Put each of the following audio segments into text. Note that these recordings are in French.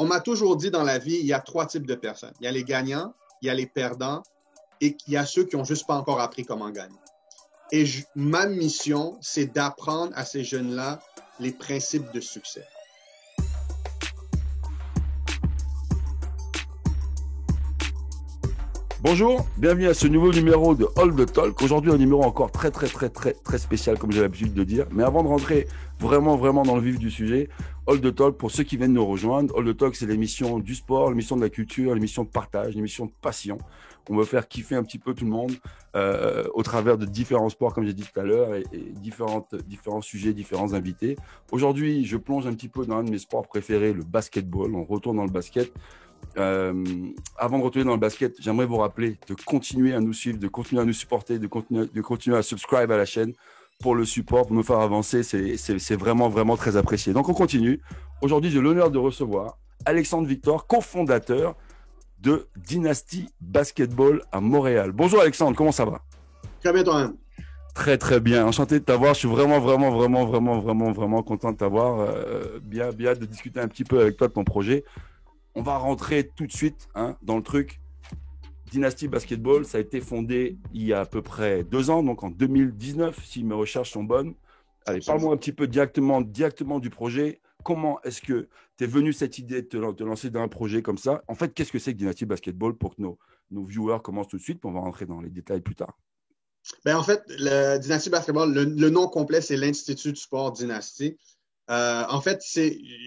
On m'a toujours dit dans la vie, il y a 3 types de personnes. Il y a les gagnants, il y a les perdants et il y a ceux qui n'ont juste pas encore appris comment gagner. Et ma mission, c'est d'apprendre à ces jeunes-là les principes de succès. Bonjour, bienvenue à ce nouveau numéro de All the Talk. Aujourd'hui, un numéro encore très spécial, comme j'ai l'habitude de dire. Mais avant de rentrer vraiment dans le vif du sujet, All the Talk, pour ceux qui viennent nous rejoindre, All the Talk, c'est l'émission du sport, l'émission de la culture, l'émission de partage, l'émission de passion. On veut faire kiffer un petit peu tout le monde au travers de différents sports, comme j'ai dit tout à l'heure, et différents sujets, différents invités. Aujourd'hui, je plonge un petit peu dans un de mes sports préférés, le basketball. On retourne dans le basket. Avant de retourner dans le basket, j'aimerais vous rappeler de continuer à nous suivre, de continuer à nous supporter, de continuer à subscribe à la chaîne pour le support, pour nous faire avancer. C'est vraiment très apprécié. Donc on continue. Aujourd'hui, j'ai l'honneur de recevoir Alexandre Victor, cofondateur de Dynasty Basketball à Montréal. Bonjour Alexandre, comment ça va? Très bien toi-même. Très bien, enchanté de t'avoir. Je suis vraiment content de t'avoir. Bien de discuter un petit peu avec toi de ton projet. On va rentrer tout de suite dans le truc. Dynasty Basketball, ça a été fondé il y a à peu près 2 ans, donc en 2019, si mes recherches sont bonnes. Allez, parle-moi un petit peu directement du projet. Comment est-ce que tu es venu cette idée de te lancer dans un projet comme ça? En fait, qu'est-ce que c'est que Dynasty Basketball pour que nos viewers commencent tout de suite, puis on va rentrer dans les détails plus tard. Ben, en fait, le Dynasty Basketball, le nom complet, c'est l'Institut du sport Dynasty. En fait,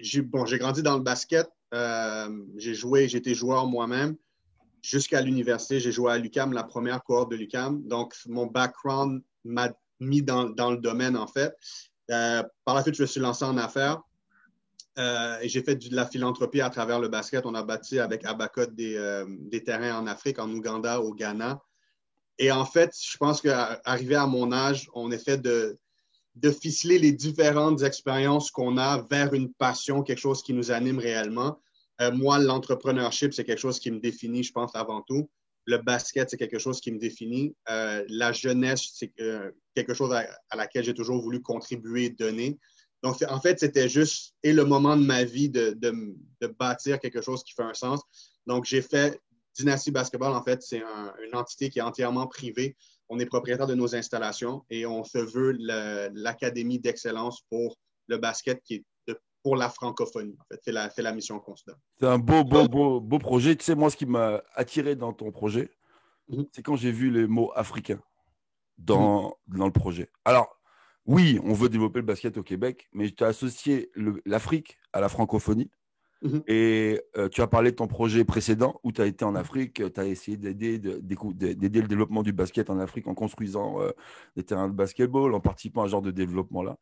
j'ai grandi dans le basket. J'ai été joueur moi-même jusqu'à l'université. J'ai joué à l'UQAM, la première cohorte de l'UQAM. Donc, mon background m'a mis dans le domaine, en fait. Par la suite, je me suis lancé en affaires et j'ai fait de la philanthropie à travers le basket. On a bâti avec Abacot des terrains en Afrique, en Ouganda, au Ghana. Et en fait, je pense qu'arrivé à mon âge, on essaie de ficeler les différentes expériences qu'on a vers une passion, quelque chose qui nous anime réellement. Moi, l'entrepreneurship, c'est quelque chose qui me définit, je pense, avant tout. Le basket, c'est quelque chose qui me définit. La jeunesse, c'est quelque chose à laquelle j'ai toujours voulu contribuer, donner. Donc, en fait, c'était juste le moment de ma vie de bâtir quelque chose qui fait un sens. Donc, j'ai fait Dynasty Basketball, en fait, c'est une entité qui est entièrement privée. On est propriétaire de nos installations et on se veut l'académie d'excellence pour le basket qui est pour la francophonie. En fait, c'est la mission qu'on se donne. C'est un beau projet. Tu sais, moi, ce qui m'a attiré dans ton projet, c'est quand j'ai vu les mots africains dans le projet. Alors, oui, on veut développer le basket au Québec, mais tu as associé l'Afrique à la francophonie. Et tu as parlé de ton projet précédent où tu as été en Afrique, tu as essayé d'aider le développement du basket en Afrique en construisant des terrains de basketball, en participant à ce genre de développement-là.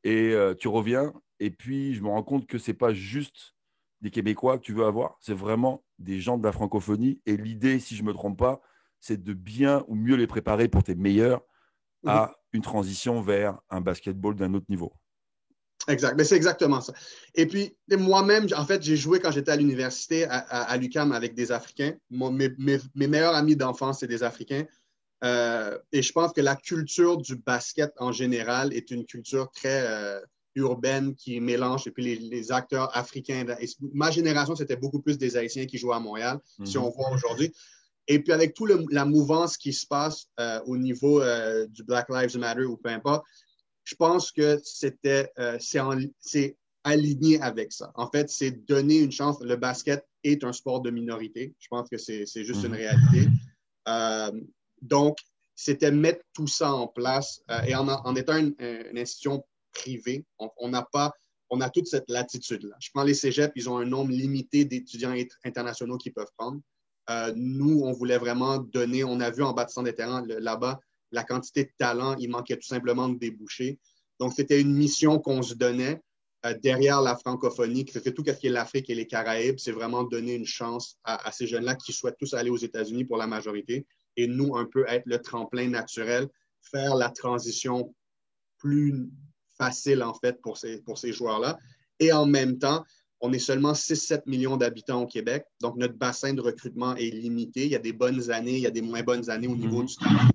Et tu reviens, et puis je me rends compte que ce n'est pas juste des Québécois que tu veux avoir, c'est vraiment des gens de la francophonie. Et l'idée, si je ne me trompe pas, c'est de bien ou mieux les préparer pour tes meilleurs à une transition vers un basketball d'un autre niveau. Exact, mais c'est exactement ça. Et puis, moi-même, en fait, j'ai joué quand j'étais à l'université à l'UQAM avec des Africains. Mes meilleurs amis d'enfance, c'est des Africains. Et je pense que la culture du basket en général est une culture très urbaine qui mélange et puis les acteurs africains. Et ma génération, c'était beaucoup plus des Haïtiens qui jouaient à Montréal, si on voit aujourd'hui. Et puis avec toute la mouvance qui se passe au niveau du Black Lives Matter ou peu importe, je pense que c'est aligné avec ça. En fait, c'est donner une chance. Le basket est un sport de minorité. Je pense que c'est juste une réalité. Donc, c'était mettre tout ça en place. Et en étant une institution privée, on a toute cette latitude-là. Je prends les cégeps, ils ont un nombre limité d'étudiants internationaux qu'ils peuvent prendre. Nous, on voulait vraiment donner, on a vu en bâtissant des terrains là-bas, la quantité de talent, il manquait tout simplement de débouchés. Donc, c'était une mission qu'on se donnait derrière la francophonie, que c'était tout ce qui est l'Afrique et les Caraïbes, c'est vraiment donner une chance à ces jeunes-là qui souhaitent tous aller aux États-Unis pour la majorité. Et nous, un peu être le tremplin naturel, faire la transition plus facile, en fait, pour ces joueurs-là. Et en même temps, on est seulement 6-7 millions d'habitants au Québec, donc notre bassin de recrutement est limité. Il y a des bonnes années, il y a des moins bonnes années au niveau du talent.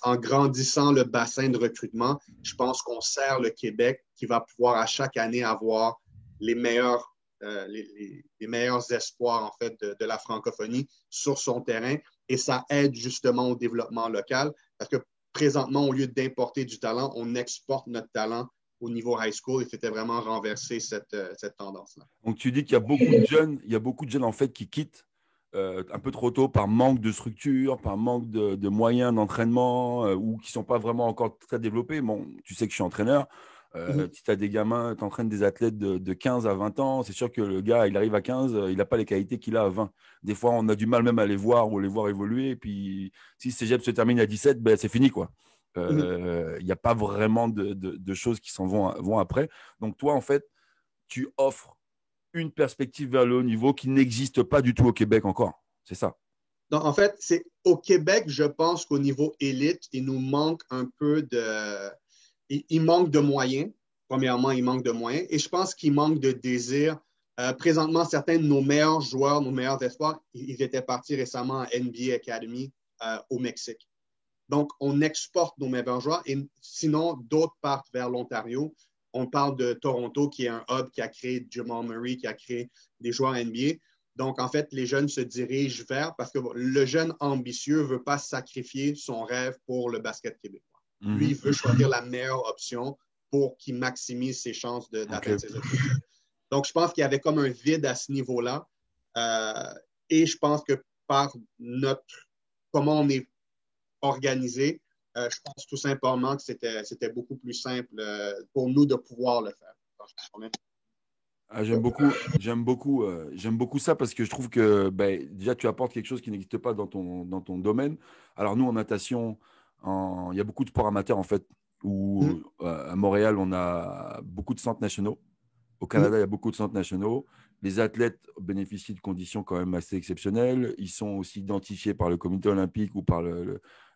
En grandissant le bassin de recrutement, je pense qu'on sert le Québec qui va pouvoir à chaque année avoir les meilleurs les meilleurs espoirs en fait, de la francophonie sur son terrain et ça aide justement au développement local parce que présentement, au lieu d'importer du talent, on exporte notre talent au niveau high school et c'était vraiment renverser cette tendance-là. Donc, tu dis qu'il y a beaucoup de jeunes, il y a beaucoup de jeunes en fait qui quittent un peu trop tôt par manque de structure, par manque de moyens d'entraînement ou qui ne sont pas vraiment encore très développés. Bon, tu sais que je suis entraîneur. Si tu as des gamins, tu entraînes des athlètes de 15 à 20 ans, c'est sûr que le gars, il arrive à 15, il n'a pas les qualités qu'il a à 20. Des fois, on a du mal même à les voir ou les voir évoluer. Et puis, si Cégep se termine à 17, ben, c'est fini, quoi. Il n'y a pas vraiment de choses qui s'en vont après. Donc, toi, en fait, tu offres une perspective vers le haut niveau qui n'existe pas du tout au Québec encore. C'est ça. Donc, en fait, c'est au Québec, je pense qu'au niveau élite, il nous manque un peu de. Il manque de moyens. Premièrement, il manque de moyens. Et je pense qu'il manque de désir. Présentement, certains de nos meilleurs joueurs, nos meilleurs espoirs, ils étaient partis récemment à NBA Academy au Mexique. Donc, on exporte nos meilleurs joueurs et sinon, d'autres partent vers l'Ontario. On parle de Toronto, qui est un hub qui a créé Jamal Murray, qui a créé des joueurs NBA. Donc, en fait, les jeunes se dirigent vers, parce que le jeune ambitieux ne veut pas sacrifier son rêve pour le basket québécois. Lui, il veut choisir la meilleure option pour qu'il maximise ses chances d'atteindre ses objectifs. Donc, je pense qu'il y avait comme un vide à ce niveau-là. Et je pense que par comment on est organisé, je pense tout simplement que c'était beaucoup plus simple pour nous de pouvoir le faire. Ah, j'aime beaucoup ça parce que je trouve que ben, déjà tu apportes quelque chose qui n'existe pas dans ton domaine. Alors nous en natation, il y a beaucoup de sports amateurs en fait, où à Montréal on a beaucoup de centres nationaux. Au Canada, il y a beaucoup de centres nationaux. Les athlètes bénéficient de conditions quand même assez exceptionnelles. Ils sont aussi identifiés par le comité olympique ou par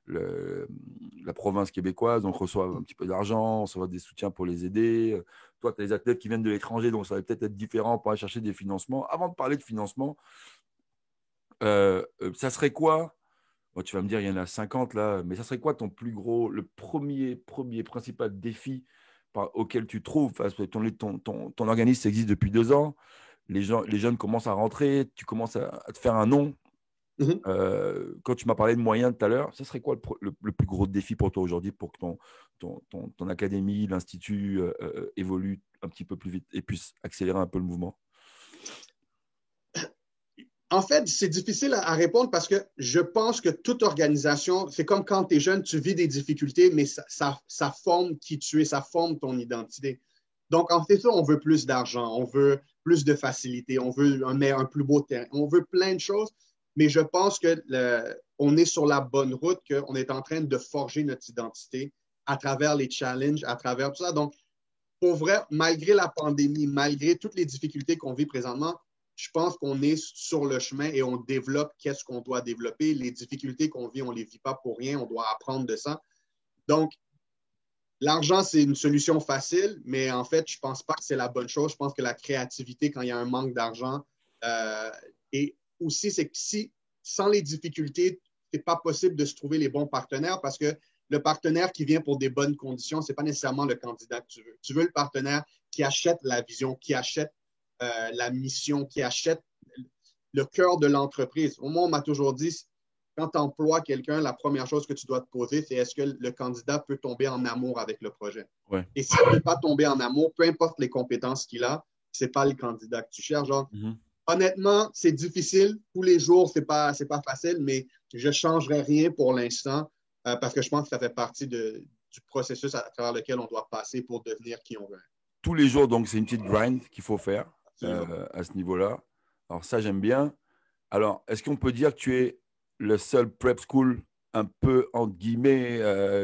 la province québécoise. Donc, on reçoit un petit peu d'argent, on reçoit des soutiens pour les aider. Toi, tu as des athlètes qui viennent de l'étranger, donc ça va peut-être être différent pour aller chercher des financements. Avant de parler de financement, ça serait quoi? Bon, tu vas me dire, il y en a 50 là, mais ça serait quoi ton plus gros, le premier principal défi auquel tu trouves? Parce que ton organisme existe depuis 2 ans, les jeunes commencent à rentrer, tu commences à te faire un nom. Quand tu m'as parlé de moyens tout à l'heure, ça serait quoi le plus gros défi pour toi aujourd'hui pour que ton académie, l'institut évolue un petit peu plus vite et puisse accélérer un peu le mouvement? En fait, c'est difficile à répondre parce que je pense que toute organisation, c'est comme quand tu es jeune, tu vis des difficultés, mais ça forme qui tu es, ça forme ton identité. Donc, en fait, ça, on veut plus d'argent, on veut plus de facilité, on veut un plus beau terrain, on veut plein de choses, mais je pense qu'on est sur la bonne route, qu'on est en train de forger notre identité à travers les challenges, à travers tout ça. Donc, pour vrai, malgré la pandémie, malgré toutes les difficultés qu'on vit présentement, je pense qu'on est sur le chemin et on développe qu'est-ce qu'on doit développer. Les difficultés qu'on vit, on ne les vit pas pour rien, on doit apprendre de ça. Donc, l'argent, c'est une solution facile, mais en fait, je ne pense pas que c'est la bonne chose. Je pense que la créativité, quand il y a un manque d'argent, et aussi, c'est que sans les difficultés, ce n'est pas possible de se trouver les bons partenaires parce que le partenaire qui vient pour des bonnes conditions, ce n'est pas nécessairement le candidat que tu veux. Tu veux le partenaire qui achète la vision, qui achète la mission, qui achète le cœur de l'entreprise. Au moins, on m'a toujours dit, quand tu emploies quelqu'un, la première chose que tu dois te poser, c'est est-ce que le candidat peut tomber en amour avec le projet? Ouais. Et s'il ne peut pas tomber en amour, peu importe les compétences qu'il a, ce n'est pas le candidat que tu cherches. Genre, honnêtement, c'est difficile. Tous les jours, ce n'est pas facile, mais je ne changerai rien pour l'instant parce que je pense que ça fait partie du processus à travers lequel on doit passer pour devenir qui on veut. Tous les jours, donc, c'est une petite grind qu'il faut faire à ce niveau-là. Alors, ça, j'aime bien. Alors, est-ce qu'on peut dire que tu es le seul prep school un peu, entre guillemets,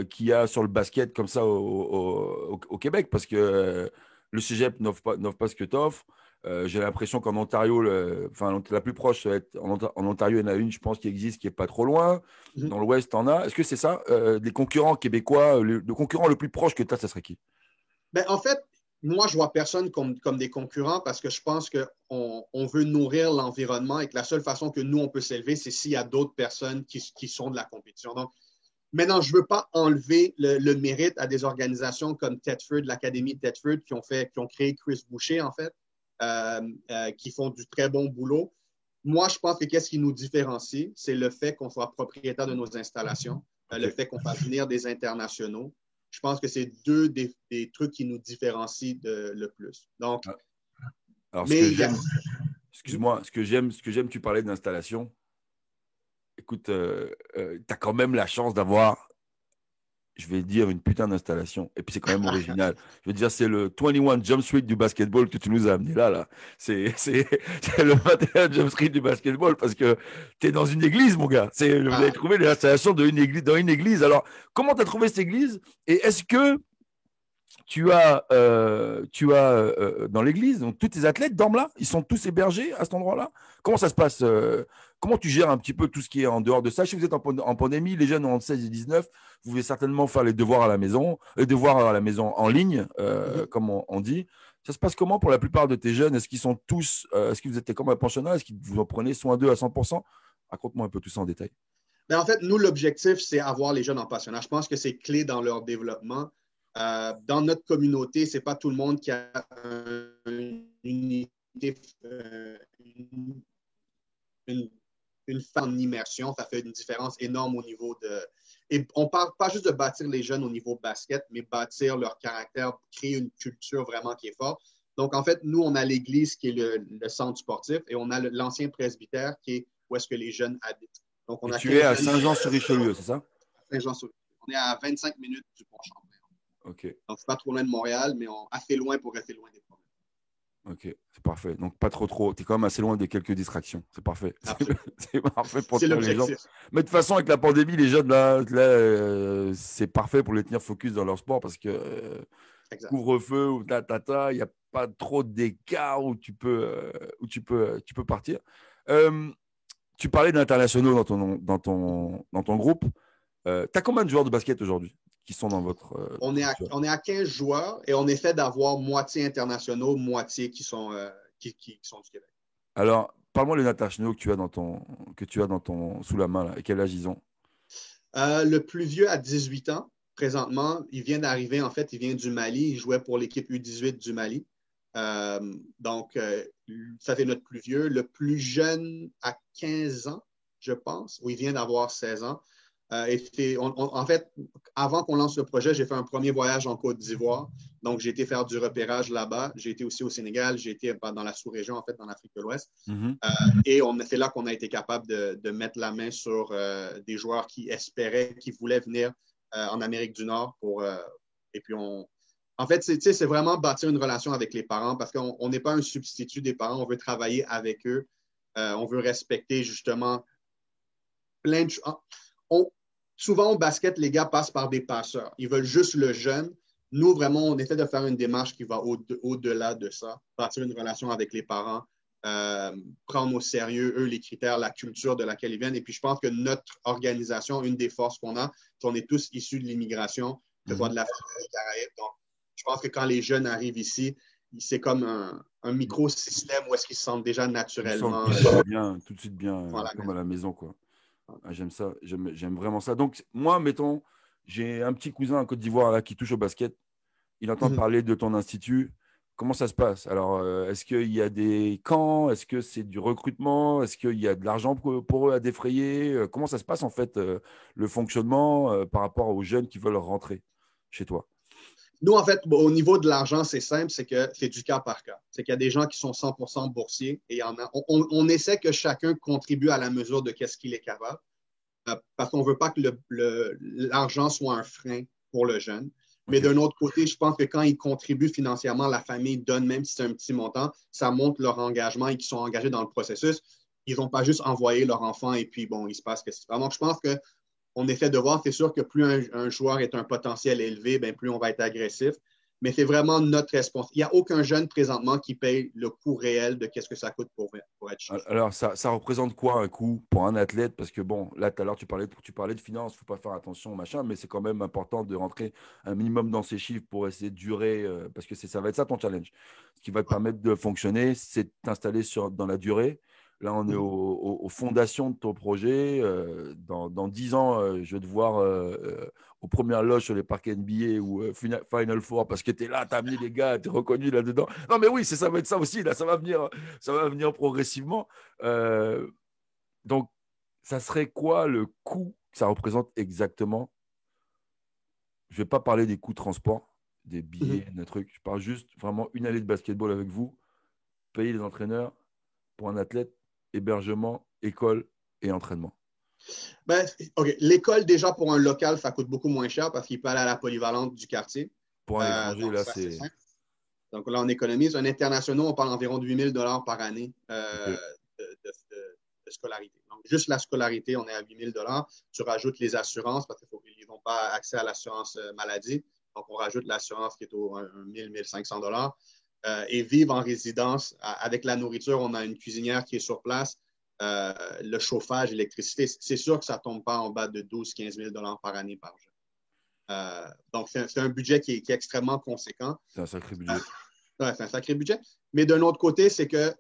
qu'il y a sur le basket comme ça au Québec? Parce que le cégep n'offre pas ce que tu offres. J'ai l'impression qu'en Ontario, la plus proche, ça va être en Ontario, il y en a une, je pense, qui existe, qui n'est pas trop loin. Dans l'Ouest, tu en as. Est-ce que c'est ça? Les concurrents québécois, le concurrent le plus proche que tu as, ça serait qui? Ben, en fait, moi, je vois personne comme des concurrents parce que je pense qu'on veut nourrir l'environnement et que la seule façon que nous, on peut s'élever, c'est s'il y a d'autres personnes qui sont de la compétition. Donc, maintenant, je ne veux pas enlever le mérite à des organisations comme Thetford, l'Académie Thetford, qui ont créé Chris Boucher, en fait. qui font du très bon boulot. Moi, je pense que qu'est-ce qui nous différencie, c'est le fait qu'on soit propriétaire de nos installations, le fait qu'on fasse venir des internationaux. Je pense que c'est deux des trucs qui nous différencient le plus. Donc, alors, ce que j'aime, excuse-moi, ce que j'aime, tu parlais d'installation. Écoute, tu as quand même la chance d'avoir, je vais dire, une putain d'installation. Et puis, c'est quand même original. Je veux dire, c'est le 21 Jump Street du basketball que tu nous as amené là. C'est le 21 Jump Street du basketball parce que tu es dans une église, mon gars. Vous avez trouvé l'installation dans une église. Alors, comment tu as trouvé cette église? Et est-ce que tu as dans l'église, donc tous tes athlètes dorment là? Ils sont tous hébergés à cet endroit-là? Comment ça se passe? Comment tu gères un petit peu tout ce qui est en dehors de ça? Si vous êtes en pandémie, les jeunes entre 16 et 19, vous pouvez certainement faire les devoirs à la maison en ligne, comme on dit. Ça se passe comment pour la plupart de tes jeunes? Est-ce qu'ils sont tous, est-ce que vous êtes comme un pensionnat? Est-ce que vous en prenez soin d'eux à 100%? Raconte-moi un peu tout ça en détail. En fait, nous, l'objectif, c'est avoir les jeunes en pensionnat. Je pense que c'est clé dans leur développement. Dans notre communauté, ce n'est pas tout le monde qui a une unité, une femme en immersion. Ça fait une différence énorme au niveau de… Et on ne parle pas juste de bâtir les jeunes au niveau basket, mais bâtir leur caractère, créer une culture vraiment qui est forte. Donc, en fait, nous, on a l'église qui est le centre sportif et on a l'ancien presbytère qui est où est-ce que les jeunes habitent. Donc, on et a tu es à Saint-Jean-sur-Richelieu, c'est ça? Saint-Jean-sur-Richelieu. On est à 25 minutes du Pont-Champlain. OK. Donc, c'est pas trop loin de Montréal, mais assez loin pour rester loin des problèmes. OK, c'est parfait. Donc, pas trop. Tu es quand même assez loin de quelques distractions. C'est parfait. C'est parfait pour tenir les gens. Mais de toute façon, avec la pandémie, les jeunes, là c'est parfait pour les tenir focus dans leur sport parce que couvre-feu ou il n'y a pas trop d'écart où tu peux partir. Tu parlais d'internationaux dans ton groupe. Tu as combien de joueurs de basket aujourd'hui qui sont dans votre… on est à 15 joueurs et on essaie d'avoir moitié internationaux, moitié qui sont du Québec. Alors, parle-moi des internationaux que tu as sous la main là. Et quel âge ils ont? Le plus vieux a 18 ans présentement. Il vient d'arriver, en fait, il vient du Mali. Il jouait pour l'équipe U18 du Mali. Donc, ça fait notre plus vieux. Le plus jeune a 15 ans, je pense, ou il vient d'avoir 16 ans. En fait, avant qu'on lance le projet, j'ai fait un premier voyage en Côte d'Ivoire. Donc, j'ai été faire du repérage là-bas. J'ai été aussi au Sénégal. J'ai été dans la sous-région, en fait, dans l'Afrique de l'Ouest. Et c'est là qu'on a été capable de mettre la main sur des joueurs qui espéraient, qui voulaient venir en Amérique du Nord. Et puis, en fait, c'est vraiment bâtir une relation avec les parents parce qu'on n'est pas un substitut des parents. On veut travailler avec eux. On veut respecter justement plein de choses. Souvent, au basket, les gars passent par des passeurs. Ils veulent juste le jeune. Nous, vraiment, on essaie de faire une démarche qui va au-delà de ça, bâtir une relation avec les parents, prendre au sérieux, eux, les critères, la culture de laquelle ils viennent. Et puis, je pense que notre organisation, une des forces qu'on a, c'est qu'on est tous issus de l'immigration, que ce soit de l'Afrique, des Caraïbes. Donc, je pense que quand les jeunes arrivent ici, c'est comme un micro-système où est-ce qu'ils se sentent déjà naturellement. Tout de suite bien, comme à la maison, quoi. Ah, j'aime ça, j'aime vraiment ça. Donc, moi, mettons, j'ai un petit cousin en Côte d'Ivoire là, qui touche au basket. Il entend parler de ton institut. Comment ça se passe? Alors, est-ce qu'il y a des camps? Est-ce que c'est du recrutement? Est-ce qu'il y a de l'argent pour eux à défrayer? Comment ça se passe, en fait, le fonctionnement par rapport aux jeunes qui veulent rentrer chez toi? Nous, en fait, au niveau de l'argent, c'est simple, c'est que c'est du cas par cas. C'est qu'il y a des gens qui sont 100% boursiers et on essaie que chacun contribue à la mesure de qu'est-ce qu'il est capable parce qu'on ne veut pas que l'argent soit un frein pour le jeune. Mais d'un autre côté, je pense que quand ils contribuent financièrement, la famille donne, même si c'est un petit montant, ça montre leur engagement et qu'ils sont engagés dans le processus. Ils n'ont pas juste envoyé leur enfant et puis, bon, il se passe ce qui se passe. Donc, je pense qu'on essaie de voir, c'est sûr que plus un joueur est un potentiel élevé, bien, plus on va être agressif. Mais c'est vraiment notre responsabilité. Il n'y a aucun jeune présentement qui paye le coût réel de qu'est-ce que ça coûte pour être chiffré. Alors, ça représente quoi un coût pour un athlète? Parce que, bon, là, tout à l'heure, tu parlais de finances, il ne faut pas faire attention, machin, mais c'est quand même important de rentrer un minimum dans ces chiffres pour essayer de durer, parce que ça va être ça ton challenge. Ce qui va te permettre de fonctionner, c'est de t'installer dans la durée. Là, on est aux fondations de ton projet. Dans 10 ans, je vais te voir aux premières loges sur les parcs NBA ou Final Four parce que tu es là, tu as amené les gars, tu es reconnu là-dedans. Non, mais oui, ça va être ça aussi. Là, ça va venir progressivement. Donc, ça serait quoi le coût que ça représente exactement? Je ne vais pas parler des coûts de transport, des billets, des trucs. Je parle juste vraiment une année de basketball avec vous, payer les entraîneurs pour un athlète, hébergement, école et entraînement. Ben, OK. L'école, déjà, pour un local, ça coûte beaucoup moins cher parce qu'il peut aller à la polyvalente du quartier. Pour un étranger, Donc, là, ça, c'est c'est… simple. Donc, là, on économise. Un international, on parle environ de 8 000 par année OK. de scolarité. Donc, juste la scolarité, on est à 8 000 Tu rajoutes les assurances parce qu'ils n'ont pas accès à l'assurance maladie. Donc, on rajoute l'assurance qui est au 1 500 et vivre en résidence avec la nourriture. On a une cuisinière qui est sur place. Le chauffage, l'électricité, c'est sûr que ça ne tombe pas en bas de 12 000 à 15 000 par année par jeune. Donc, c'est un budget qui est extrêmement conséquent. C'est un sacré budget. Ouais, c'est un sacré budget. Mais d'un autre côté, c'est que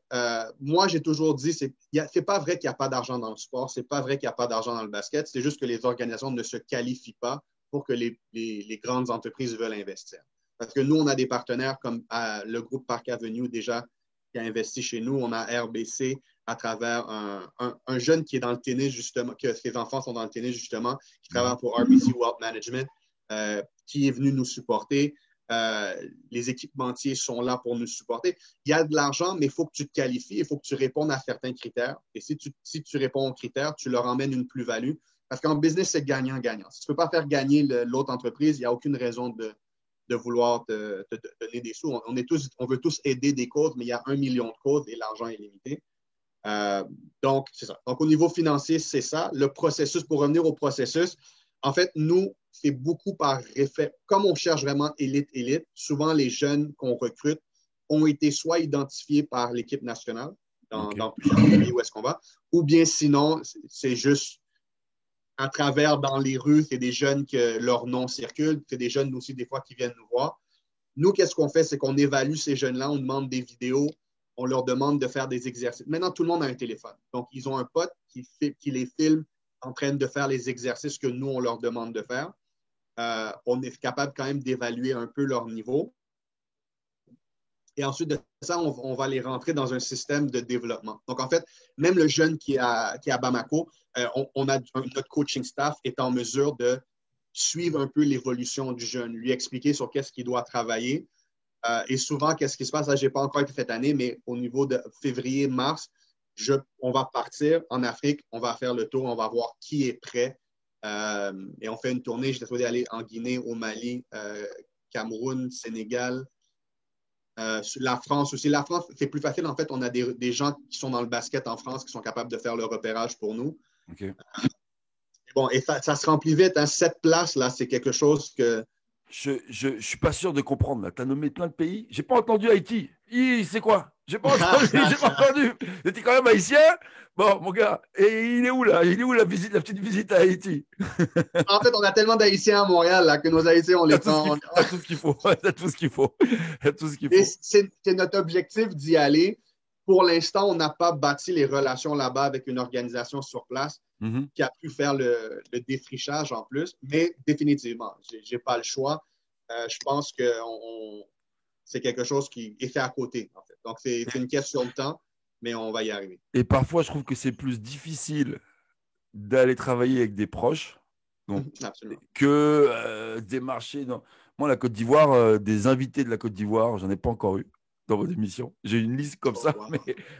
moi, j'ai toujours dit, c'est pas vrai qu'il n'y a pas d'argent dans le sport, c'est pas vrai qu'il n'y a pas d'argent dans le basket, c'est juste que les organisations ne se qualifient pas pour que les grandes entreprises veulent investir. Parce que nous, on a des partenaires comme le groupe Park Avenue déjà qui a investi chez nous, on a RBC à travers un jeune qui est dans le tennis justement, que ses enfants sont dans le tennis justement, qui travaille pour RBC Wealth Management, qui est venu nous supporter. Les équipementiers sont là pour nous supporter. Il y a de l'argent, mais il faut que tu te qualifies, il faut que tu répondes à certains critères. Et si tu réponds aux critères, tu leur emmènes une plus-value. Parce qu'en business, c'est gagnant-gagnant. Si tu ne peux pas faire gagner l'autre entreprise, il n'y a aucune raison de vouloir te donner des sous. On veut tous aider des causes, mais il y a 1 million de causes et l'argent est limité. Donc, c'est ça. Donc, au niveau financier, c'est ça. Le processus, pour revenir au processus, en fait, nous, c'est beaucoup par référence. Comme on cherche vraiment élite, souvent les jeunes qu'on recrute ont été soit identifiés par l'équipe nationale dans plusieurs pays où est-ce qu'on va, ou bien sinon, c'est juste à travers dans les rues, c'est des jeunes que leur nom circule, c'est des jeunes aussi des fois qui viennent nous voir. Nous, qu'est-ce qu'on fait? C'est qu'on évalue ces jeunes-là, on demande des vidéos, on leur demande de faire des exercices. Maintenant, tout le monde a un téléphone. Donc, ils ont un pote qui les filme en train de faire les exercices que nous, on leur demande de faire. On est capable quand même d'évaluer un peu leur niveau. Et ensuite de ça, on va les rentrer dans un système de développement. Donc, en fait, même le jeune qui est à Bamako, notre coaching staff est en mesure de suivre un peu l'évolution du jeune, lui expliquer sur qu'est-ce qu'il doit travailler. Et souvent, qu'est-ce qui se passe? Là, je n'ai pas encore été cette année, mais au niveau de février, mars, on va partir en Afrique, on va faire le tour, on va voir qui est prêt. Et on fait une tournée. J'étais supposé aller en Guinée, au Mali, Cameroun, Sénégal, la France aussi. La France, c'est plus facile. En fait, on a des gens qui sont dans le basket en France qui sont capables de faire le repérage pour nous. OK. Bon, et ça se remplit vite. Hein. 7 places, là, c'est quelque chose que… Je suis pas sûr de comprendre. Là, tu as nommé plein de pays. J'ai pas entendu Haïti. C'est quoi? J'ai pas entendu. J'ai pas entendu. T'es quand même haïtien? Bon, mon gars. Et il est où là? Il est où la petite visite à Haïti? En fait, on a tellement d'Haïtiens à Montréal là, que nos Haïtiens, on les prend. T'as tout ce qu'il faut. T'as tout ce qu'il faut. T'as tout ce qu'il Et faut. c'est notre objectif d'y aller. Pour l'instant, on n'a pas bâti les relations là-bas avec une organisation sur place qui a pu faire le défrichage en plus. Mais définitivement, je n'ai pas le choix. Je pense que c'est quelque chose qui est fait à côté. En fait. Donc, c'est une question de temps, mais on va y arriver. Et parfois, je trouve que c'est plus difficile d'aller travailler avec des proches donc, que démarcher. Moi, la Côte d'Ivoire, des invités de la Côte d'Ivoire, j'en ai pas encore eu dans votre émission. J'ai une liste comme ça,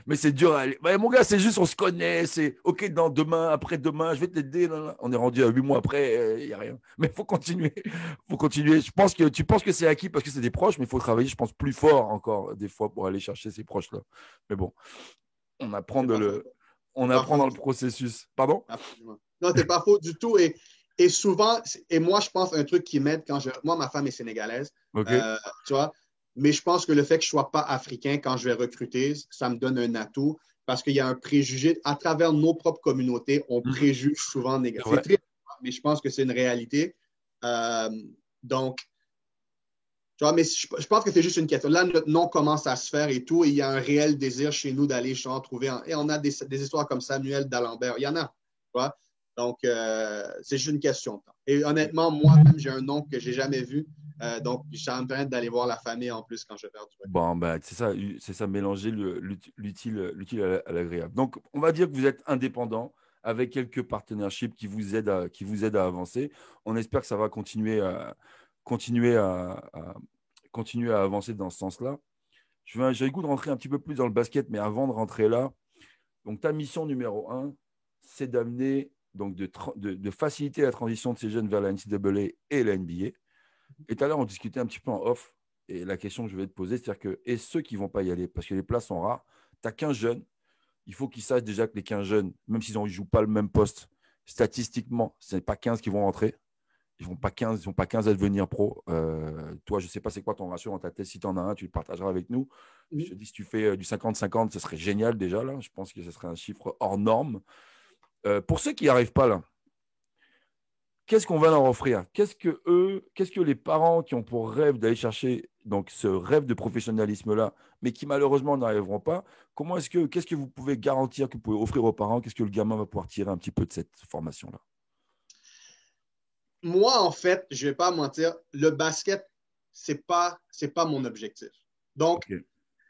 mais c'est dur à aller. Bah, mon gars, c'est juste, on se connaît, c'est OK, demain, après-demain, je vais t'aider. On est rendu à 8 mois après, il n'y a rien. Mais il faut continuer. Faut continuer. Tu penses que c'est acquis parce que c'est des proches, mais il faut travailler, je pense, plus fort encore, des fois, pour aller chercher ces proches-là. Mais bon, on apprend dans le processus. Pardon? Absolument. Non, t'es pas faux du tout. Et souvent, et moi, je pense un truc qui m'aide moi, ma femme est sénégalaise, okay. Tu vois, mais je pense que le fait que je ne sois pas africain quand je vais recruter, ça me donne un atout parce qu'il y a un préjugé. À travers nos propres communautés, on préjuge souvent négatif. C'est triste, mais je pense que c'est une réalité. Donc, Tu vois, mais je pense que c'est juste une question. Là, notre nom commence à se faire et tout, et il y a un réel désir chez nous d'aller trouver. Et on a des histoires comme Samuel d'Alembert. Il y en a. Tu vois? Donc, c'est juste une question de temps. Et honnêtement, moi-même, j'ai un nom que je n'ai jamais vu. Donc, ça me permet d'aller voir la famille en plus quand je vais faire du web. Bon, ben, c'est ça, mélanger l'utile à l'agréable. Donc, on va dire que vous êtes indépendant avec quelques partnerships qui vous aident à avancer. On espère que ça va continuer continuer à avancer dans ce sens-là. J'ai le goût de rentrer un petit peu plus dans le basket, mais avant de rentrer là, donc ta mission numéro un, c'est d'amener, donc de faciliter la transition de ces jeunes vers la NCAA et la NBA. Et tout à l'heure, on discutait un petit peu en off. Et la question que je vais te poser, c'est-à-dire que, et ceux qui ne vont pas y aller, parce que les places sont rares, tu as 15 jeunes, il faut qu'ils sachent déjà que les 15 jeunes, même s'ils ne jouent pas le même poste, statistiquement, ce n'est pas 15 qui vont rentrer. Ils ne sont pas 15 à devenir pro. Toi, je ne sais pas c'est quoi ton ratio dans ta tête. Si tu en as un, tu le partageras avec nous. Je te dis, si tu fais du 50-50, ce serait génial déjà. Là. Je pense que ce serait un chiffre hors norme. Pour ceux qui n'y arrivent pas là, qu'est-ce qu'on va leur offrir? Qu'est-ce que les parents qui ont pour rêve d'aller chercher donc ce rêve de professionnalisme-là, mais qui malheureusement n'arriveront pas, qu'est-ce que vous pouvez garantir, que vous pouvez offrir aux parents? Qu'est-ce que le gamin va pouvoir tirer un petit peu de cette formation-là? Moi, en fait, je ne vais pas mentir, le basket, c'est pas mon objectif. Donc, Okay.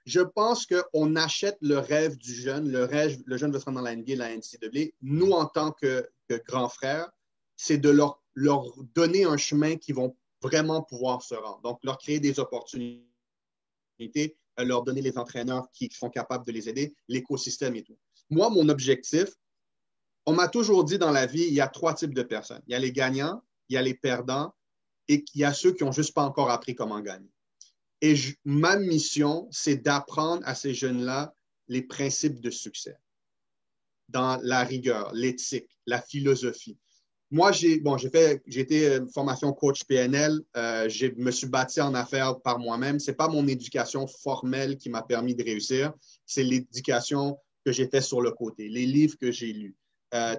je pense qu'on achète le rêve du jeune. Le jeune veut se rendre dans la NBA, la NCAA. Nous, en tant que grands frères, c'est de leur donner un chemin qu'ils vont vraiment pouvoir se rendre. Donc, leur créer des opportunités, leur donner les entraîneurs qui sont capables de les aider, l'écosystème et tout. Moi, mon objectif, on m'a toujours dit dans la vie, il y a 3 types de personnes. Il y a les gagnants, il y a les perdants et il y a ceux qui n'ont juste pas encore appris comment gagner. Et ma mission, c'est d'apprendre à ces jeunes-là les principes de succès dans la rigueur, l'éthique, la philosophie. Moi, j'ai été formation coach PNL. Je me suis bâti en affaires par moi-même. Ce n'est pas mon éducation formelle qui m'a permis de réussir. C'est l'éducation que j'ai faite sur le côté, les livres que j'ai lus,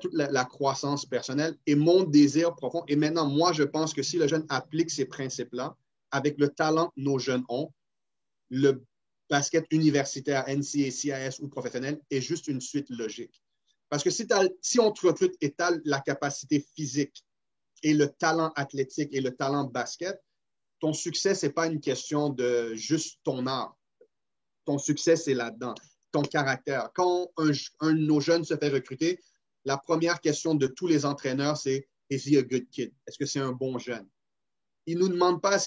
toute la croissance personnelle et mon désir profond. Et maintenant, moi, je pense que si le jeune applique ces principes-là, avec le talent que nos jeunes ont, le basket universitaire, NCAA, CIS ou professionnel est juste une suite logique. Parce que si on te recrute et tu as la capacité physique et le talent athlétique et le talent basket, ton succès, ce n'est pas une question de juste ton art. Ton succès, c'est là-dedans, ton caractère. Quand un de nos jeunes se fait recruter, la première question de tous les entraîneurs, c'est « Is he a good kid? » Est-ce que c'est un bon jeune? Ils ne nous demandent pas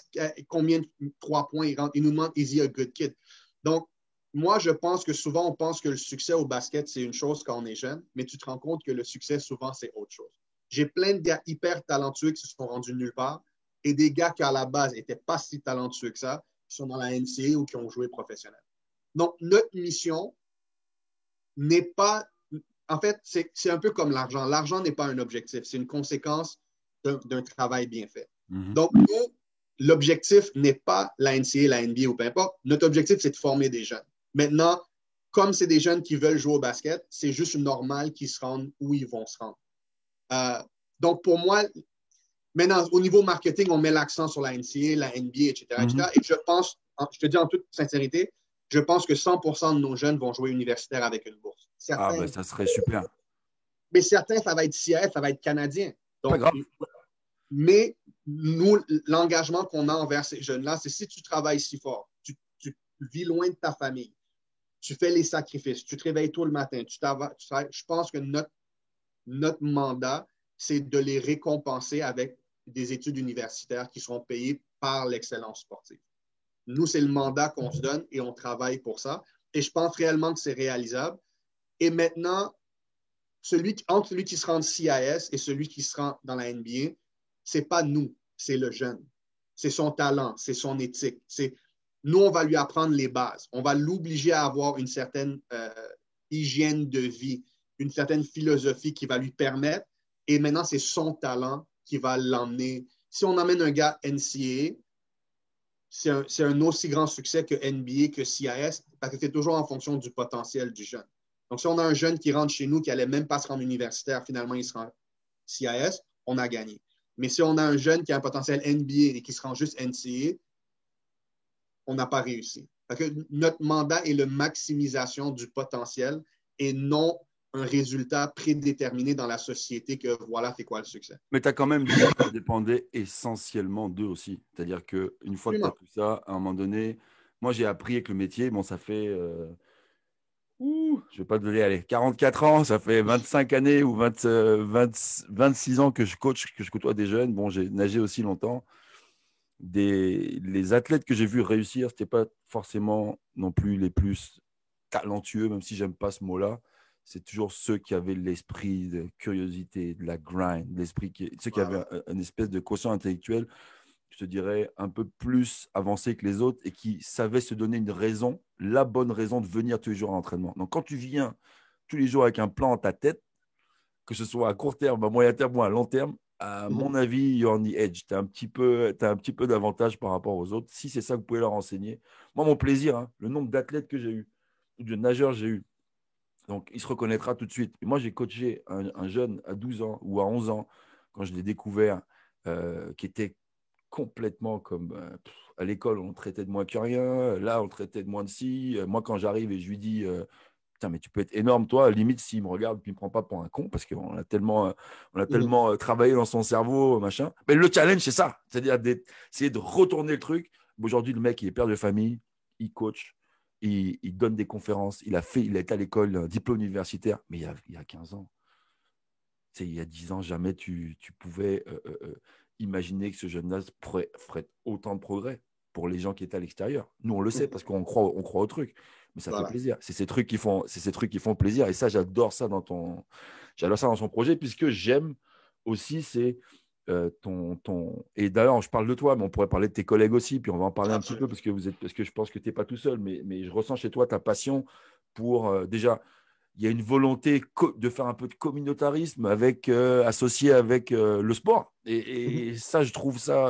combien de 3 points il rentre. Ils nous demandent « Is he a good kid? » Donc, moi, je pense que souvent, on pense que le succès au basket, c'est une chose quand on est jeune, mais tu te rends compte que le succès, souvent, c'est autre chose. J'ai plein de gars hyper talentueux qui se sont rendus nulle part et des gars qui, à la base, n'étaient pas si talentueux que ça, qui sont dans la NCAA ou qui ont joué professionnel. Donc, notre mission n'est pas... En fait, c'est un peu comme l'argent. L'argent n'est pas un objectif, c'est une conséquence d'un travail bien fait. Mm-hmm. Donc, nous, l'objectif n'est pas la NCAA, la NBA ou peu importe. Notre objectif, c'est de former des jeunes. Maintenant, comme c'est des jeunes qui veulent jouer au basket, c'est juste normal qu'ils se rendent où ils vont se rendre. Donc, pour moi, maintenant, au niveau marketing, on met l'accent sur la NCAA, la NBA, etc. Mm-hmm. Et je pense, je te dis en toute sincérité, je pense que 100% de nos jeunes vont jouer universitaire avec une bourse. Certains, ben, ça serait super. Mais certains, ça va être CIF, ça va être canadien. Donc, pas grave. Mais nous, l'engagement qu'on a envers ces jeunes-là, c'est si tu travailles si fort, tu vis loin de ta famille, tu fais les sacrifices, tu te réveilles tôt le matin, je pense que notre mandat, c'est de les récompenser avec des études universitaires qui seront payées par l'excellence sportive. Nous, c'est le mandat qu'on se donne et on travaille pour ça. Et je pense réellement que c'est réalisable. Et maintenant, entre celui qui se rend CIS et celui qui se rend dans la NBA, ce n'est pas nous, c'est le jeune. C'est son talent, c'est son éthique. Nous, on va lui apprendre les bases. On va l'obliger à avoir une certaine hygiène de vie, une certaine philosophie qui va lui permettre. Et maintenant, c'est son talent qui va l'emmener. Si on emmène un gars NCAA, c'est un aussi grand succès que NBA, que CIS, parce que c'est toujours en fonction du potentiel du jeune. Donc, si on a un jeune qui rentre chez nous, qui n'allait même pas se rendre universitaire, finalement, il se rend CIS, on a gagné. Mais si on a un jeune qui a un potentiel NBA et qui se rend juste NCAA, on n'a pas réussi. Fait que notre mandat est la maximisation du potentiel et non un résultat prédéterminé dans la société que voilà, c'est quoi le succès. Mais tu as quand même dit que ça dépendait essentiellement d'eux aussi. C'est-à-dire qu'une fois que tu as Absolument. tout ça, à un moment donné, moi j'ai appris avec le métier, bon, ça fait, je ne vais pas te donner, allez, 44 ans, ça fait 25 années ou 26 ans que je coach, que je côtoie des jeunes. Bon, j'ai nagé aussi longtemps. Les athlètes que j'ai vus réussir, ce n'étaient pas forcément non plus les plus talentueux, même si j'aime pas ce mot-là. C'est toujours ceux qui avaient l'esprit de curiosité, de la grind, ceux qui avaient une espèce de quotient intellectuel, je te dirais, un peu plus avancé que les autres et qui savaient se donner une raison, la bonne raison de venir tous les jours à l'entraînement. Donc, quand tu viens tous les jours avec un plan dans ta tête, que ce soit à court terme, à moyen terme ou à long terme, à mon avis, you're on the edge. Tu as un petit peu d'avantage par rapport aux autres. Si c'est ça que vous pouvez leur enseigner. Moi, mon plaisir, hein, le nombre d'athlètes que j'ai eu, de nageurs j'ai eu, donc il se reconnaîtra tout de suite. Et moi, j'ai coaché un jeune à 12 ans ou à 11 ans, quand je l'ai découvert, qui était complètement comme à l'école, on le traitait de moins que rien. Là, on le traitait de moins de ci. Moi, quand j'arrive et je lui dis putain, mais tu peux être énorme, toi, limite, s'il me regarde et ne me prend pas pour un con, parce qu'on a tellement travaillé dans son cerveau, machin. Mais le challenge, c'est ça. C'est-à-dire d'essayer de retourner le truc. Aujourd'hui, le mec, il est père de famille, il coach, il donne des conférences, il est à l'école, un diplôme universitaire, mais il y a 15 ans. Il y a 10 ans, jamais tu pouvais imaginer que ce jeune-là ferait autant de progrès pour les gens qui étaient à l'extérieur. Nous, on le sait parce qu'on croit au truc, mais ça fait plaisir. C'est ces trucs qui font plaisir. Et ça, j'adore ça dans son projet, puisque j'aime aussi, c'est et d'ailleurs, je parle de toi, mais on pourrait parler de tes collègues aussi, puis on va en parler un petit peu parce que je pense que tu n'es pas tout seul, mais je ressens chez toi ta passion pour déjà. Il y a une volonté de faire un peu de communautarisme associé avec le sport. Et ça, je trouve ça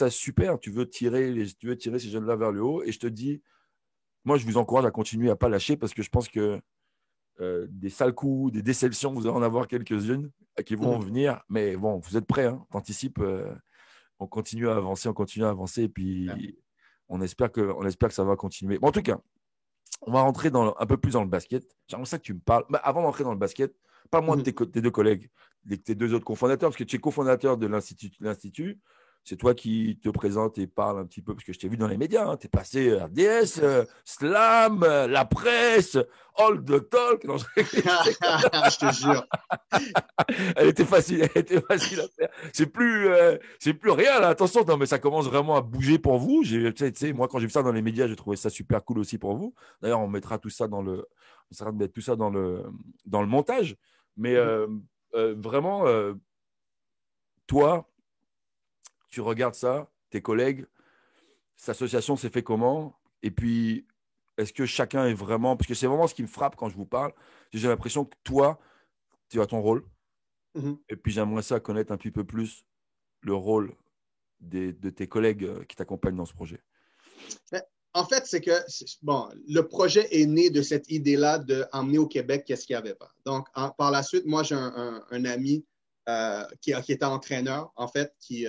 super. Tu veux tirer ces jeunes-là vers le haut. Et je te dis, moi, je vous encourage à continuer à ne pas lâcher parce que je pense que des sales coups, des déceptions, vous allez en avoir quelques-unes qui vont venir. Mais bon, vous êtes prêts, hein, t'anticipes. On continue à avancer. Et puis, on espère que ça va continuer. Bon, en tout cas, on va rentrer un peu plus dans le basket. J'aimerais ça que tu me parles. Bah, avant d'entrer dans le basket, parle-moi de tes deux collègues, tes deux autres cofondateurs, parce que tu es cofondateur de l'Institut. C'est toi qui te présente et parle un petit peu, parce que je t'ai vu dans les médias. Hein, tu es passé RDS, Slam, La Presse, All the Talk. Non, je te jure. Elle était facile à faire. C'est plus rien là. Attention, non, mais ça commence vraiment à bouger pour vous. Moi, quand j'ai vu ça dans les médias, j'ai trouvé ça super cool aussi pour vous. D'ailleurs, on mettra tout ça on essaiera de mettre tout ça dans le montage. Mais vraiment, toi, tu regardes ça, tes collègues, cette association s'est fait comment? Et puis, est-ce que chacun est vraiment, parce que c'est vraiment ce qui me frappe quand je vous parle, j'ai l'impression que toi, tu as ton rôle. Et puis, j'aimerais ça connaître un petit peu plus le rôle de tes collègues qui t'accompagnent dans ce projet. En fait, c'est que le projet est né de cette idée-là d'emmener au Québec qu'est-ce qu'il n'y avait pas. Donc, par la suite, moi, j'ai un ami qui était entraîneur, en fait, qui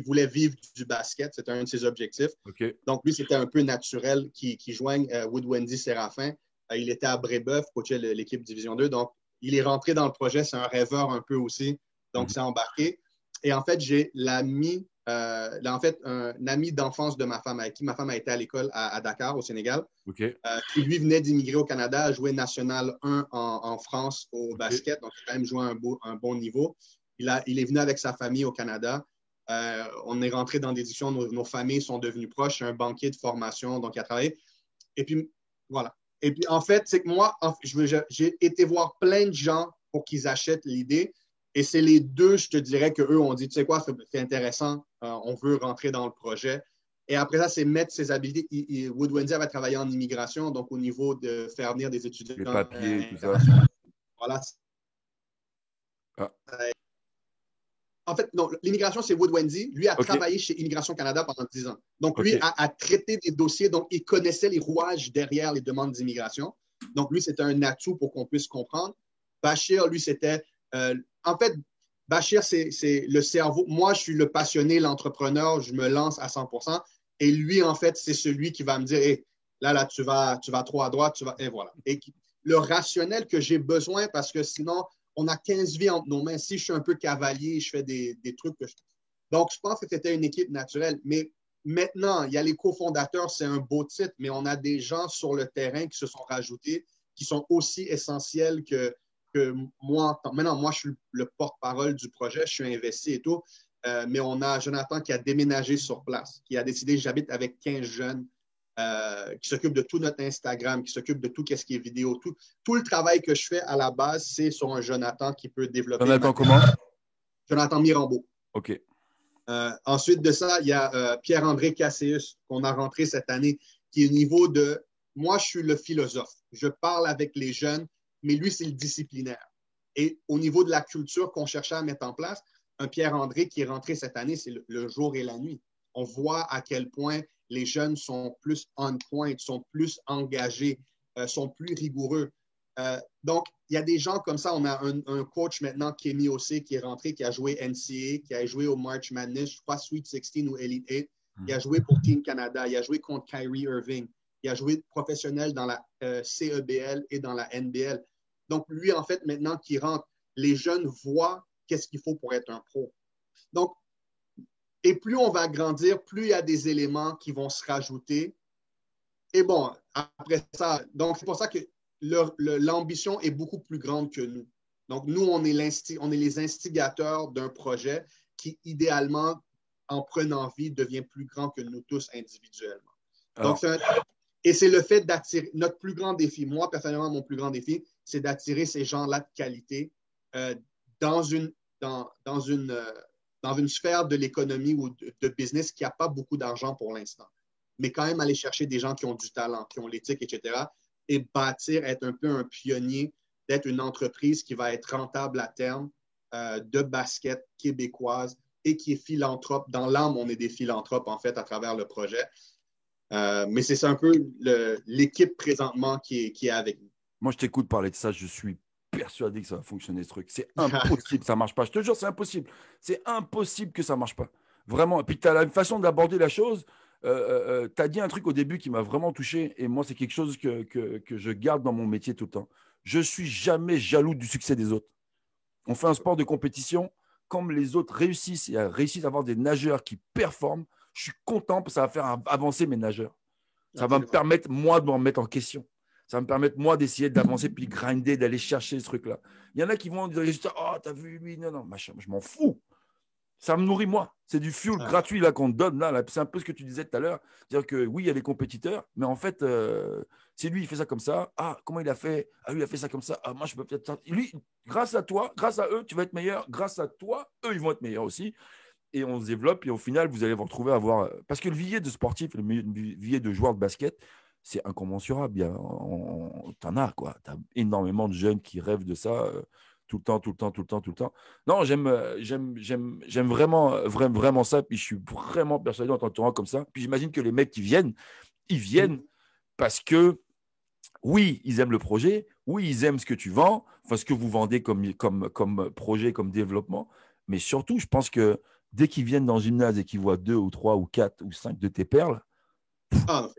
voulait vivre du basket. C'était un de ses objectifs. Okay. Donc, lui, c'était un peu naturel qu'il joigne Wood-Wendy Séraphin. Il était à Brébeuf, coachait l'équipe Division 2. Donc, il est rentré dans le projet. C'est un rêveur un peu aussi. Donc, c'est embarqué. Et en fait, j'ai un ami d'enfance de ma femme, avec qui ma femme a été à l'école à Dakar, au Sénégal, qui lui venait d'immigrer au Canada, a joué National 1 en France au basket, donc il a quand même joué un bon niveau. Il est venu avec sa famille au Canada. On est rentré dans des discussions, nos familles sont devenues proches. C'est un banquier de formation, donc il a travaillé. Et puis, voilà. Et puis, en fait, c'est que moi, j'ai été voir plein de gens pour qu'ils achètent l'idée. Et c'est les deux, je te dirais, qu'eux ont dit, tu sais quoi, c'est intéressant, on veut rentrer dans le projet. Et après ça, c'est mettre ses habilités. Wood-Wendy avait travaillé en immigration, donc au niveau de faire venir des étudiants. Les papiers, tout ça. Voilà. En fait, non, l'immigration, c'est Wood-Wendy. Lui a travaillé chez Immigration Canada pendant 10 ans. Donc, lui a traité des dossiers, donc il connaissait les rouages derrière les demandes d'immigration. Donc, lui, c'était un atout pour qu'on puisse comprendre. Bachir, lui, c'était… en fait, Bachir, c'est le cerveau. Moi, je suis le passionné, l'entrepreneur, je me lance à 100%. Et lui, en fait, c'est celui qui va me dire, hey, là, tu vas trop à droite, et voilà. Et le rationnel que j'ai besoin, parce que sinon, on a 15 vies entre nos mains. Si je suis un peu cavalier, je fais des trucs que je... Donc, je pense que c'était une équipe naturelle. Mais maintenant, il y a les cofondateurs, c'est un beau titre, mais on a des gens sur le terrain qui se sont rajoutés, qui sont aussi essentiels que moi. Maintenant, moi, je suis le porte-parole du projet, je suis investi et tout. Mais on a Jonathan qui a déménagé sur place, qui a décidé, j'habite avec 15 jeunes, qui s'occupent de tout notre Instagram, qui s'occupent de tout ce qui est vidéo. Tout le travail que je fais à la base, c'est sur un Jonathan qui peut développer. Jonathan comment? Jonathan Mirambeau. OK. Ensuite de ça, il y a Pierre-André Casséus qu'on a rentré cette année, qui est au niveau de... Moi, je suis le philosophe. Je parle avec les jeunes, mais lui, c'est le disciplinaire. Et au niveau de la culture qu'on cherchait à mettre en place, un Pierre-André qui est rentré cette année, c'est le jour et la nuit. On voit à quel point les jeunes sont plus on point, sont plus engagés, sont plus rigoureux. Donc, il y a des gens comme ça. On a un coach maintenant, Kémy Ossé, qui est rentré, qui a joué NCAA, qui a joué au March Madness, je crois Sweet 16 ou Elite 8. Il a joué pour Team Canada. Il a joué contre Kyrie Irving. Il a joué professionnel dans la CEBL et dans la NBL. Donc, lui, en fait, maintenant qu'il rentre, les jeunes voient qu'est-ce qu'il faut pour être un pro. Donc, et plus on va grandir, plus il y a des éléments qui vont se rajouter. Et bon, après ça, donc c'est pour ça que l'ambition est beaucoup plus grande que nous. Donc, nous, on est les instigateurs d'un projet qui, idéalement, en prenant vie, devient plus grand que nous tous individuellement. Alors, donc, et c'est le fait d'attirer, notre plus grand défi, moi, personnellement, mon plus grand défi, c'est d'attirer ces gens-là de qualité dans une sphère de l'économie ou de business qui n'a pas beaucoup d'argent pour l'instant. Mais quand même aller chercher des gens qui ont du talent, qui ont l'éthique, etc., et bâtir, être un peu un pionnier, d'être une entreprise qui va être rentable à terme de basket québécoise et qui est philanthrope. Dans l'âme, on est des philanthropes, en fait, à travers le projet. Mais c'est un peu l'équipe présentement qui est avec nous. Moi, je t'écoute parler de ça, je suis persuadé que ça va fonctionner ce truc. C'est impossible, ça ne marche pas. Je te jure, c'est impossible. C'est impossible que ça ne marche pas. Vraiment. Et puis, tu as la façon d'aborder la chose. Tu as dit un truc au début qui m'a vraiment touché. Et moi, c'est quelque chose que je garde dans mon métier tout le temps. Je suis jamais jaloux du succès des autres. On fait un sport de compétition. Comme les autres réussissent à avoir des nageurs qui performent, je suis content parce que ça va faire avancer mes nageurs. Ça va me permettre, moi, de me remettre en question. Ça va me permettre, moi, d'essayer d'avancer, puis grinder, d'aller chercher ce truc-là. Il y en a qui vont dire juste, oh, t'as vu lui, non, machin, je m'en fous. Ça me nourrit, moi. C'est du fuel gratuit là, qu'on te donne. Là. C'est un peu ce que tu disais tout à l'heure. Dire que oui, il y a les compétiteurs, mais en fait, c'est lui, il fait ça comme ça. Ah, comment il a fait? Ah, lui, il a fait ça comme ça. Ah, moi, je peux peut-être. Lui, grâce à toi, grâce à eux, tu vas être meilleur. Grâce à toi, eux, ils vont être meilleurs aussi. Et on se développe. Et au final, vous allez vous retrouver à avoir. Parce que le vivier de sportifs, le vivier de joueurs de basket, c'est incommensurable. T'en as, quoi. T'as énormément de jeunes qui rêvent de ça tout le temps. Non, j'aime vraiment ça. Puis je suis vraiment persuadé en t'entourant comme ça. Puis j'imagine que les mecs qui viennent, ils viennent parce que, oui, ils aiment le projet. Oui, ils aiment ce que tu vends, enfin, ce que vous vendez comme projet, comme développement. Mais surtout, je pense que dès qu'ils viennent dans le gymnase et qu'ils voient 2 ou 3 ou 4 ou 5 de tes perles,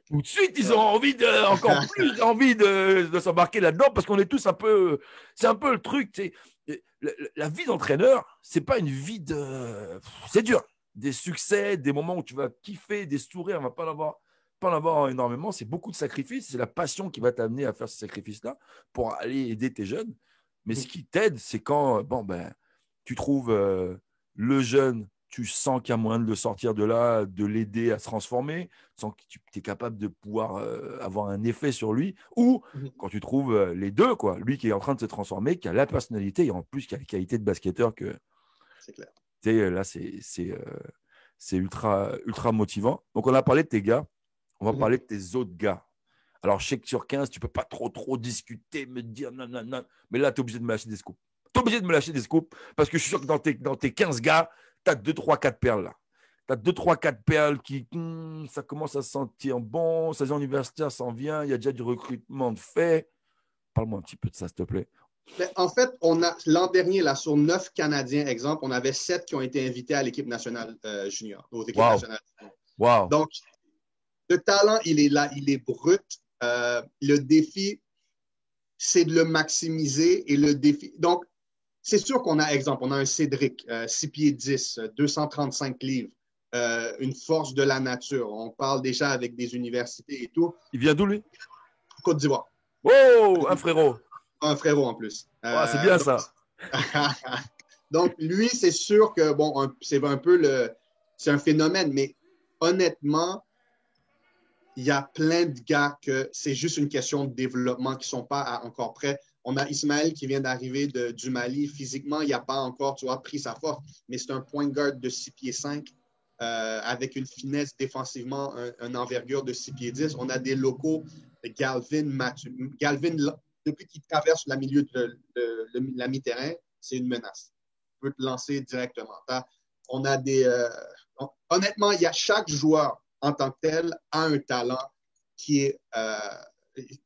tout de suite, ils ont encore plus envie de s'embarquer là-dedans parce qu'on est tous un peu. C'est un peu le truc. La vie d'entraîneur, c'est pas une vie de. C'est dur. Des succès, des moments où tu vas kiffer, des sourires, on va pas en avoir énormément. C'est beaucoup de sacrifices. C'est la passion qui va t'amener à faire ces sacrifices-là pour aller aider tes jeunes. Mais ce qui t'aide, c'est quand tu trouves le jeune. Tu sens qu'il y a moyen de le sortir de là, de l'aider à se transformer, tu sens que tu es capable de pouvoir avoir un effet sur lui, ou quand tu trouves les deux, quoi, lui qui est en train de se transformer, qui a la personnalité et en plus qui a les qualités de basketteur que. C'est clair. Là, c'est ultra, ultra motivant. Donc, on a parlé de tes gars, on va parler de tes autres gars. Alors, je sais que sur 15, tu ne peux pas trop discuter, me dire non, mais là, tu es obligé de me lâcher des scoops. Tu es obligé de me lâcher des scoops parce que je suis sûr que dans tes 15 gars, tu as 2, 3, 4 perles là. Tu as 2, 3, 4 perles qui, ça commence à se sentir bon, saison universitaire s'en vient, il y a déjà du recrutement de fait. Parle-moi un petit peu de ça, s'il te plaît. Mais en fait, l'an dernier, là, sur 9 Canadiens, exemple, on avait 7 qui ont été invités à l'équipe nationale junior, aux équipes Wow. nationales. Wow. Donc, le talent, il est là, il est brut. Le défi, c'est de le maximiser et le défi. Donc, c'est sûr qu'on a, exemple, on a un Cédric, 6 pieds 10, 235 livres, une force de la nature. On parle déjà avec des universités et tout. Il vient d'où, lui? Côte d'Ivoire. Oh, un frérot. Un frérot en plus. Oh, c'est bien ça. Donc, lui, c'est sûr que, bon, c'est un peu c'est un phénomène, mais honnêtement, il y a plein de gars que c'est juste une question de développement qui ne sont pas encore prêts. On a Ismaël qui vient d'arriver du Mali. Physiquement, il n'a pas encore, tu vois, pris sa force, mais c'est un point guard de 6 pieds 5 avec une finesse défensivement, une envergure de 6 pieds 10. On a des locaux, Galvin, depuis qu'il traverse la milieu de la mi-terrain, c'est une menace. Il peut te lancer directement. On a honnêtement, il y a chaque joueur en tant que tel a un talent qui est.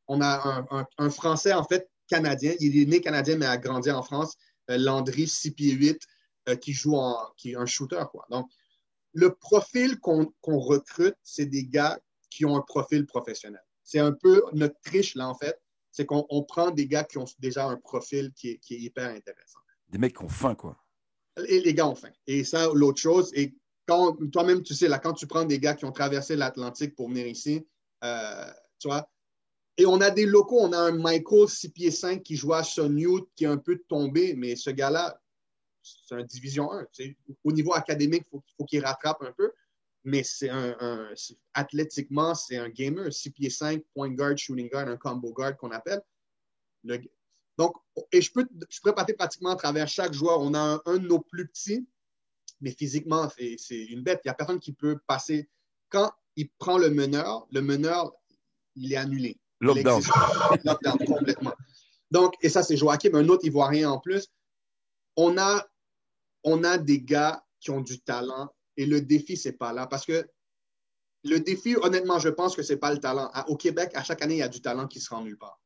On a un Français, en fait, canadien. Il est né canadien, mais a grandi en France. Landry, 6 pieds 8, qui est un shooter, quoi. Donc, le profil qu'on recrute, c'est des gars qui ont un profil professionnel. C'est un peu notre triche, là, en fait. C'est qu'on prend des gars qui ont déjà un profil qui est hyper intéressant. Des mecs qui ont faim, quoi. Et les gars ont faim. Et ça, l'autre chose, et toi-même, tu sais, là, quand tu prends des gars qui ont traversé l'Atlantique pour venir ici, tu vois, et on a des locaux, on a un Michael 6 pieds 5 qui joue à Sonny qui est un peu tombé, mais ce gars-là, c'est un Division 1. Au niveau académique, il faut qu'il rattrape un peu, mais athlétiquement, c'est un gamer. 6 pieds 5, point guard, shooting guard, un combo guard qu'on appelle. Donc, et je pourrais passer pratiquement à travers chaque joueur. On a un de nos plus petits, mais physiquement, c'est une bête. Il n'y a personne qui peut passer. Quand il prend le meneur, il est annulé. Lockdown. Lockdown complètement. Donc, et ça, c'est Joachim, un autre Ivoirien en plus. On a des gars qui ont du talent et le défi, c'est pas là. Parce que le défi, honnêtement, je pense que c'est pas le talent. Au Québec, à chaque année, il y a du talent qui se rend nulle part.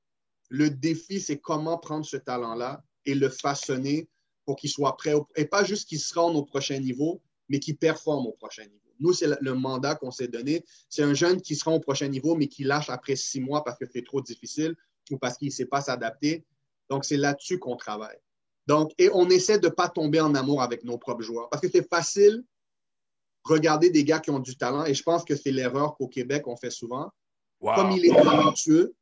Le défi, c'est comment prendre ce talent-là et le façonner pour qu'il soit prêt. Et pas juste qu'il se rende au prochain niveau, mais qu'il performe au prochain niveau. Nous, c'est le mandat qu'on s'est donné. C'est un jeune qui se rend au prochain niveau, mais qui lâche après 6 mois parce que c'est trop difficile ou parce qu'il ne sait pas s'adapter. Donc, c'est là-dessus qu'on travaille. Donc, et on essaie de ne pas tomber en amour avec nos propres joueurs parce que c'est facile de regarder des gars qui ont du talent et je pense que c'est l'erreur qu'au Québec, on fait souvent. Wow. Comme il est talentueux,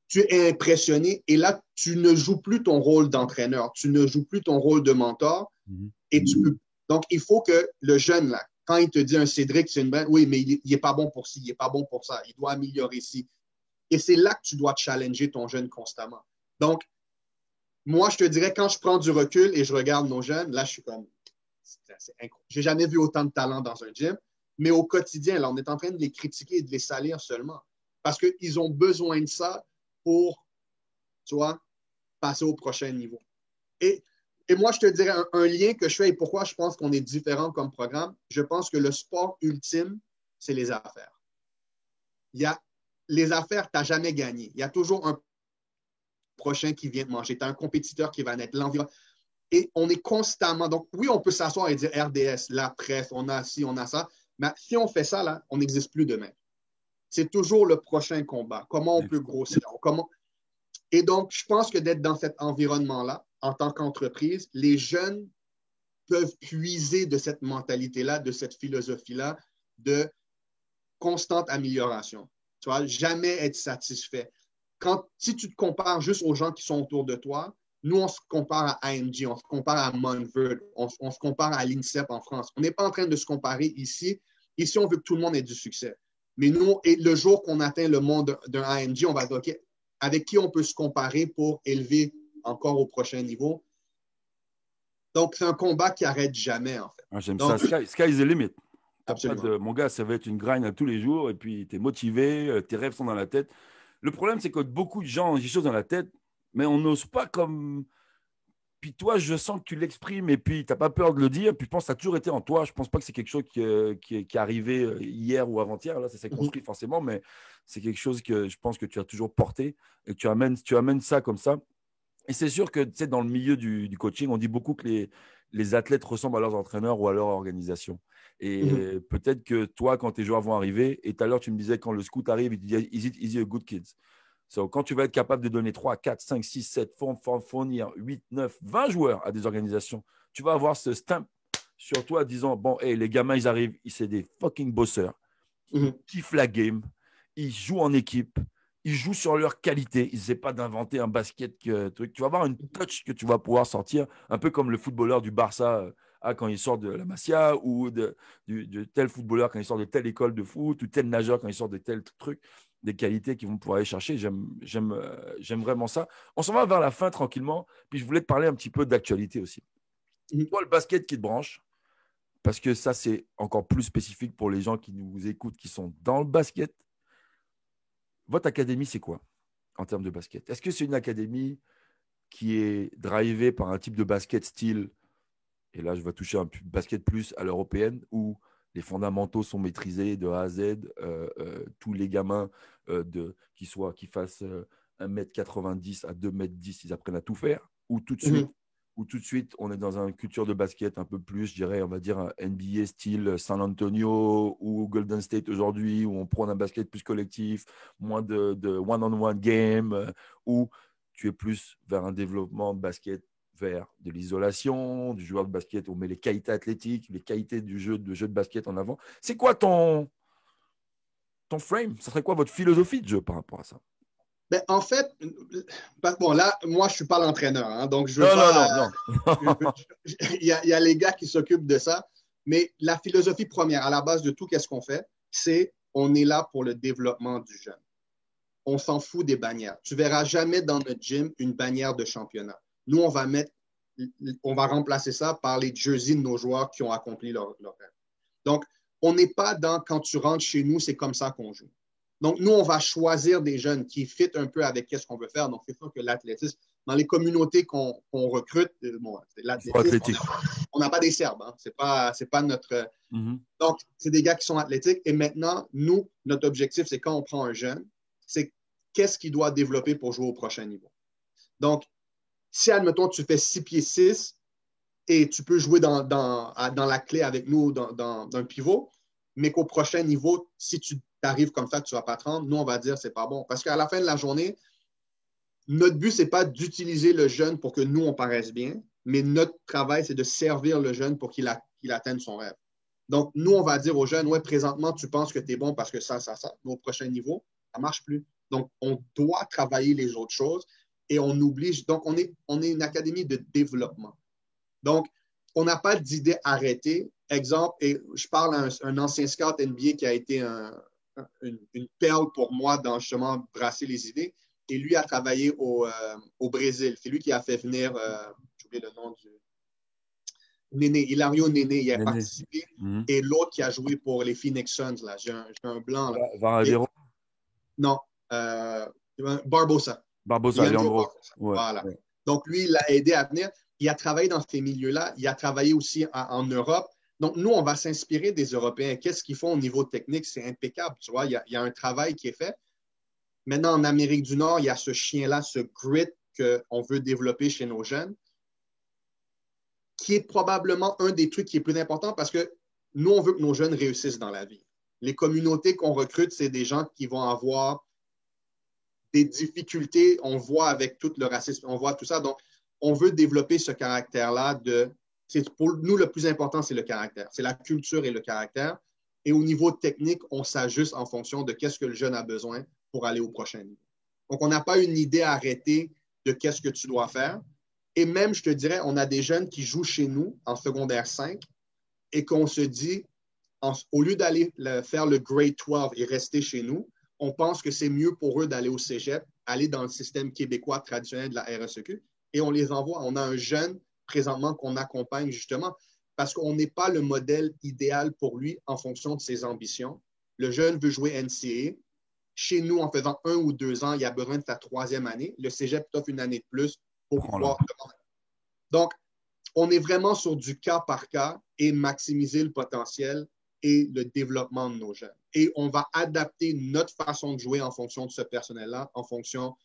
tu es impressionné et là, tu ne joues plus ton rôle d'entraîneur, tu ne joues plus ton rôle de mentor et tu peux. Donc, il faut que le jeune, là, quand il te dit un Cédric, c'est une brève, oui, mais il n'est pas bon pour ci, il n'est pas bon pour ça, il doit améliorer ci. Et c'est là que tu dois challenger ton jeune constamment. Donc, moi, je te dirais, quand je prends du recul et je regarde nos jeunes, là, je suis comme, c'est incroyable. J'ai jamais vu autant de talent dans un gym, mais au quotidien, là, on est en train de les critiquer et de les salir seulement parce qu'ils ont besoin de ça pour, tu vois, passer au prochain niveau. Et moi, je te dirais un lien que je fais et pourquoi je pense qu'on est différent comme programme. Je pense que le sport ultime, c'est les affaires. Les affaires, tu n'as jamais gagné. Il y a toujours un prochain qui vient te manger. Tu as un compétiteur qui va naître. L'environnement. Et on est constamment. Donc, oui, on peut s'asseoir et dire RDS, la presse, on a ci, on a ça. Mais si on fait ça, là, on n'existe plus demain. C'est toujours le prochain combat. Comment on peut grossir? Et donc, je pense que d'être dans cet environnement-là, en tant qu'entreprise, les jeunes peuvent puiser de cette mentalité-là, de cette philosophie-là, de constante amélioration. Tu vois, jamais être satisfait. Si tu te compares juste aux gens qui sont autour de toi, nous, on se compare à AMG, on se compare à Monverde, on se compare à l'INSEP en France. On n'est pas en train de se comparer ici. Ici, on veut que tout le monde ait du succès. Mais nous, et le jour qu'on atteint le monde d'un AMG, on va dire, OK, avec qui on peut se comparer pour élever encore au prochain niveau. Donc, c'est un combat qui n'arrête jamais, en fait. Ah, j'aime ça. Sky is the limit. Absolument. Mon gars, ça va être une grind à tous les jours et puis tu es motivé, tes rêves sont dans la tête. Le problème, c'est que beaucoup de gens ont des choses dans la tête, mais on n'ose pas comme… Puis toi, je sens que tu l'exprimes et puis tu n'as pas peur de le dire. Puis je pense que ça a toujours été en toi. Je ne pense pas que c'est quelque chose qui est arrivé hier ou avant-hier. Là, ça s'est construit forcément, mais c'est quelque chose que je pense que tu as toujours porté et que tu amènes ça comme ça. Et c'est sûr que, tu sais, dans le milieu du coaching, on dit beaucoup que les athlètes ressemblent à leurs entraîneurs ou à leur organisation. Mhm. Et peut-être que toi, quand tes joueurs vont arriver, et tout à l'heure, tu me disais, quand le scout arrive, il te dit, is it easy a good kids? So, quand tu vas être capable de donner 3, 4, 5, 6, 7, fournir 8, 9, 20 joueurs à des organisations, tu vas avoir ce stamp sur toi disant, bon, hey, les gamins, ils arrivent, c'est des fucking bosseurs. Ils Mhm. kiffent la game, ils jouent en équipe, ils jouent sur leur qualité. Ils n'essaient pas d'inventer un basket truc. Tu vas avoir une touch que tu vas pouvoir sortir, un peu comme le footballeur du Barça quand il sort de la Masia, ou de tel footballeur quand il sort de telle école de foot, ou tel nageur quand il sort de tel truc, des qualités qu'ils vont pouvoir aller chercher. J'aime vraiment ça. On s'en va vers la fin tranquillement, puis je voulais te parler un petit peu d'actualité aussi. Mhm. Toi, le basket qui te branche, parce que ça, c'est encore plus spécifique pour les gens qui nous écoutent, qui sont dans le basket. Votre académie, c'est quoi en termes de basket? Est-ce que c'est une académie qui est drivée par un type de basket style, et là, je vais toucher un basket plus à l'européenne, où les fondamentaux sont maîtrisés de A à Z, tous les gamins qui fassent 1,90 m à 2,10 m, ils apprennent à tout faire, Mhm. ou tout de suite, on est dans une culture de basket un peu plus, je dirais, on va dire un NBA style San Antonio ou Golden State aujourd'hui, où on prend un basket plus collectif, moins de one-on-one game, où tu es plus vers un développement de basket vers de l'isolation, du joueur de basket, on met les qualités athlétiques, les qualités du jeu de basket en avant. C'est quoi ton frame? Ça serait quoi votre philosophie de jeu par rapport à ça? Ben, en fait, bon, là, moi, je ne suis pas l'entraîneur, hein, donc je veux Non, non, pas. non, non. Il y a les gars qui s'occupent de ça, mais la philosophie première, à la base de tout, qu'est-ce qu'on fait? C'est on est là pour le développement du jeune. On s'en fout des bannières. Tu ne verras jamais dans notre gym une bannière de championnat. Nous, on va remplacer ça par les jerseys de nos joueurs qui ont accompli leur rêve. Donc, on n'est pas dans quand tu rentres chez nous, c'est comme ça qu'on joue. Donc, nous, on va choisir des jeunes qui fit un peu avec ce qu'on veut faire. Donc, c'est sûr que l'athlétisme, dans les communautés qu'on recrute, bon, Il faut l'athlétisme, athlétique. on n'a pas des Serbes. Hein. C'est pas notre. Mm-hmm. Donc, c'est des gars qui sont athlétiques. Et maintenant, nous, notre objectif, c'est quand on prend un jeune, c'est qu'est-ce qu'il doit développer pour jouer au prochain niveau. Donc, si, admettons, tu fais 6 pieds 6 et tu peux jouer dans la clé avec nous dans un pivot, mais qu'au prochain niveau, si tu arrives comme ça, tu ne vas pas te rendre, nous, on va dire c'est pas bon. Parce qu'à la fin de la journée, notre but, ce n'est pas d'utiliser le jeune pour que nous, on paraisse bien, mais notre travail, c'est de servir le jeune pour qu'il atteigne son rêve. Donc, nous, on va dire aux jeunes, ouais, présentement, tu penses que tu es bon parce que ça, mais au prochain niveau, ça ne marche plus. Donc, on doit travailler les autres choses et on oblige. Donc, on est une académie de développement. Donc, on n'a pas d'idée arrêtée. Exemple, et je parle à un ancien scout NBA qui a été une perle pour moi dans justement brasser les idées. Et lui a travaillé au Brésil. C'est lui qui a fait venir, j'ai oublié le nom du Néné, Hilario Néné, il a Néné. participé. Mm-hmm. Et l'autre qui a joué pour les Phoenix Suns, là, j'ai un blanc. Là. Et, Varadero. non, Barbosa. Barbosa, Leandro Leandro. Barbosa. Ouais, Voilà. ouais. Donc, lui, il l'a aidé à venir. Il a travaillé dans ces milieux-là. Il a travaillé aussi en Europe. Donc, nous, on va s'inspirer des Européens. Qu'est-ce qu'ils font au niveau technique? C'est impeccable. Tu vois, il y a un travail qui est fait. Maintenant, en Amérique du Nord, il y a ce chien-là, ce grit qu'on veut développer chez nos jeunes, qui est probablement un des trucs qui est plus important parce que nous, on veut que nos jeunes réussissent dans la vie. Les communautés qu'on recrute, c'est des gens qui vont avoir des difficultés. On voit avec tout le racisme, on voit tout ça. Donc, on veut développer ce caractère-là pour nous, le plus important, c'est le caractère. C'est la culture et le caractère. Et au niveau technique, on s'ajuste en fonction de qu'est-ce que le jeune a besoin pour aller au prochain niveau. Donc, on n'a pas une idée arrêtée de qu'est-ce que tu dois faire. Et même, je te dirais, on a des jeunes qui jouent chez nous en secondaire 5 et qu'on se dit, au lieu d'aller faire le grade 12 et rester chez nous, on pense que c'est mieux pour eux d'aller au cégep, aller dans le système québécois traditionnel de la RSEQ, et on les envoie. On a un jeune présentement qu'on accompagne justement parce qu'on n'est pas le modèle idéal pour lui en fonction de ses ambitions. Le jeune veut jouer NCAA. Chez nous, en faisant 1 ou 2 ans, il a besoin de sa 3e année. Le cégep t'offre une année de plus pour pouvoir. Donc, on est vraiment sur du cas par cas et maximiser le potentiel et le développement de nos jeunes. Et on va adapter notre façon de jouer en fonction de ce personnel-là, en fonction.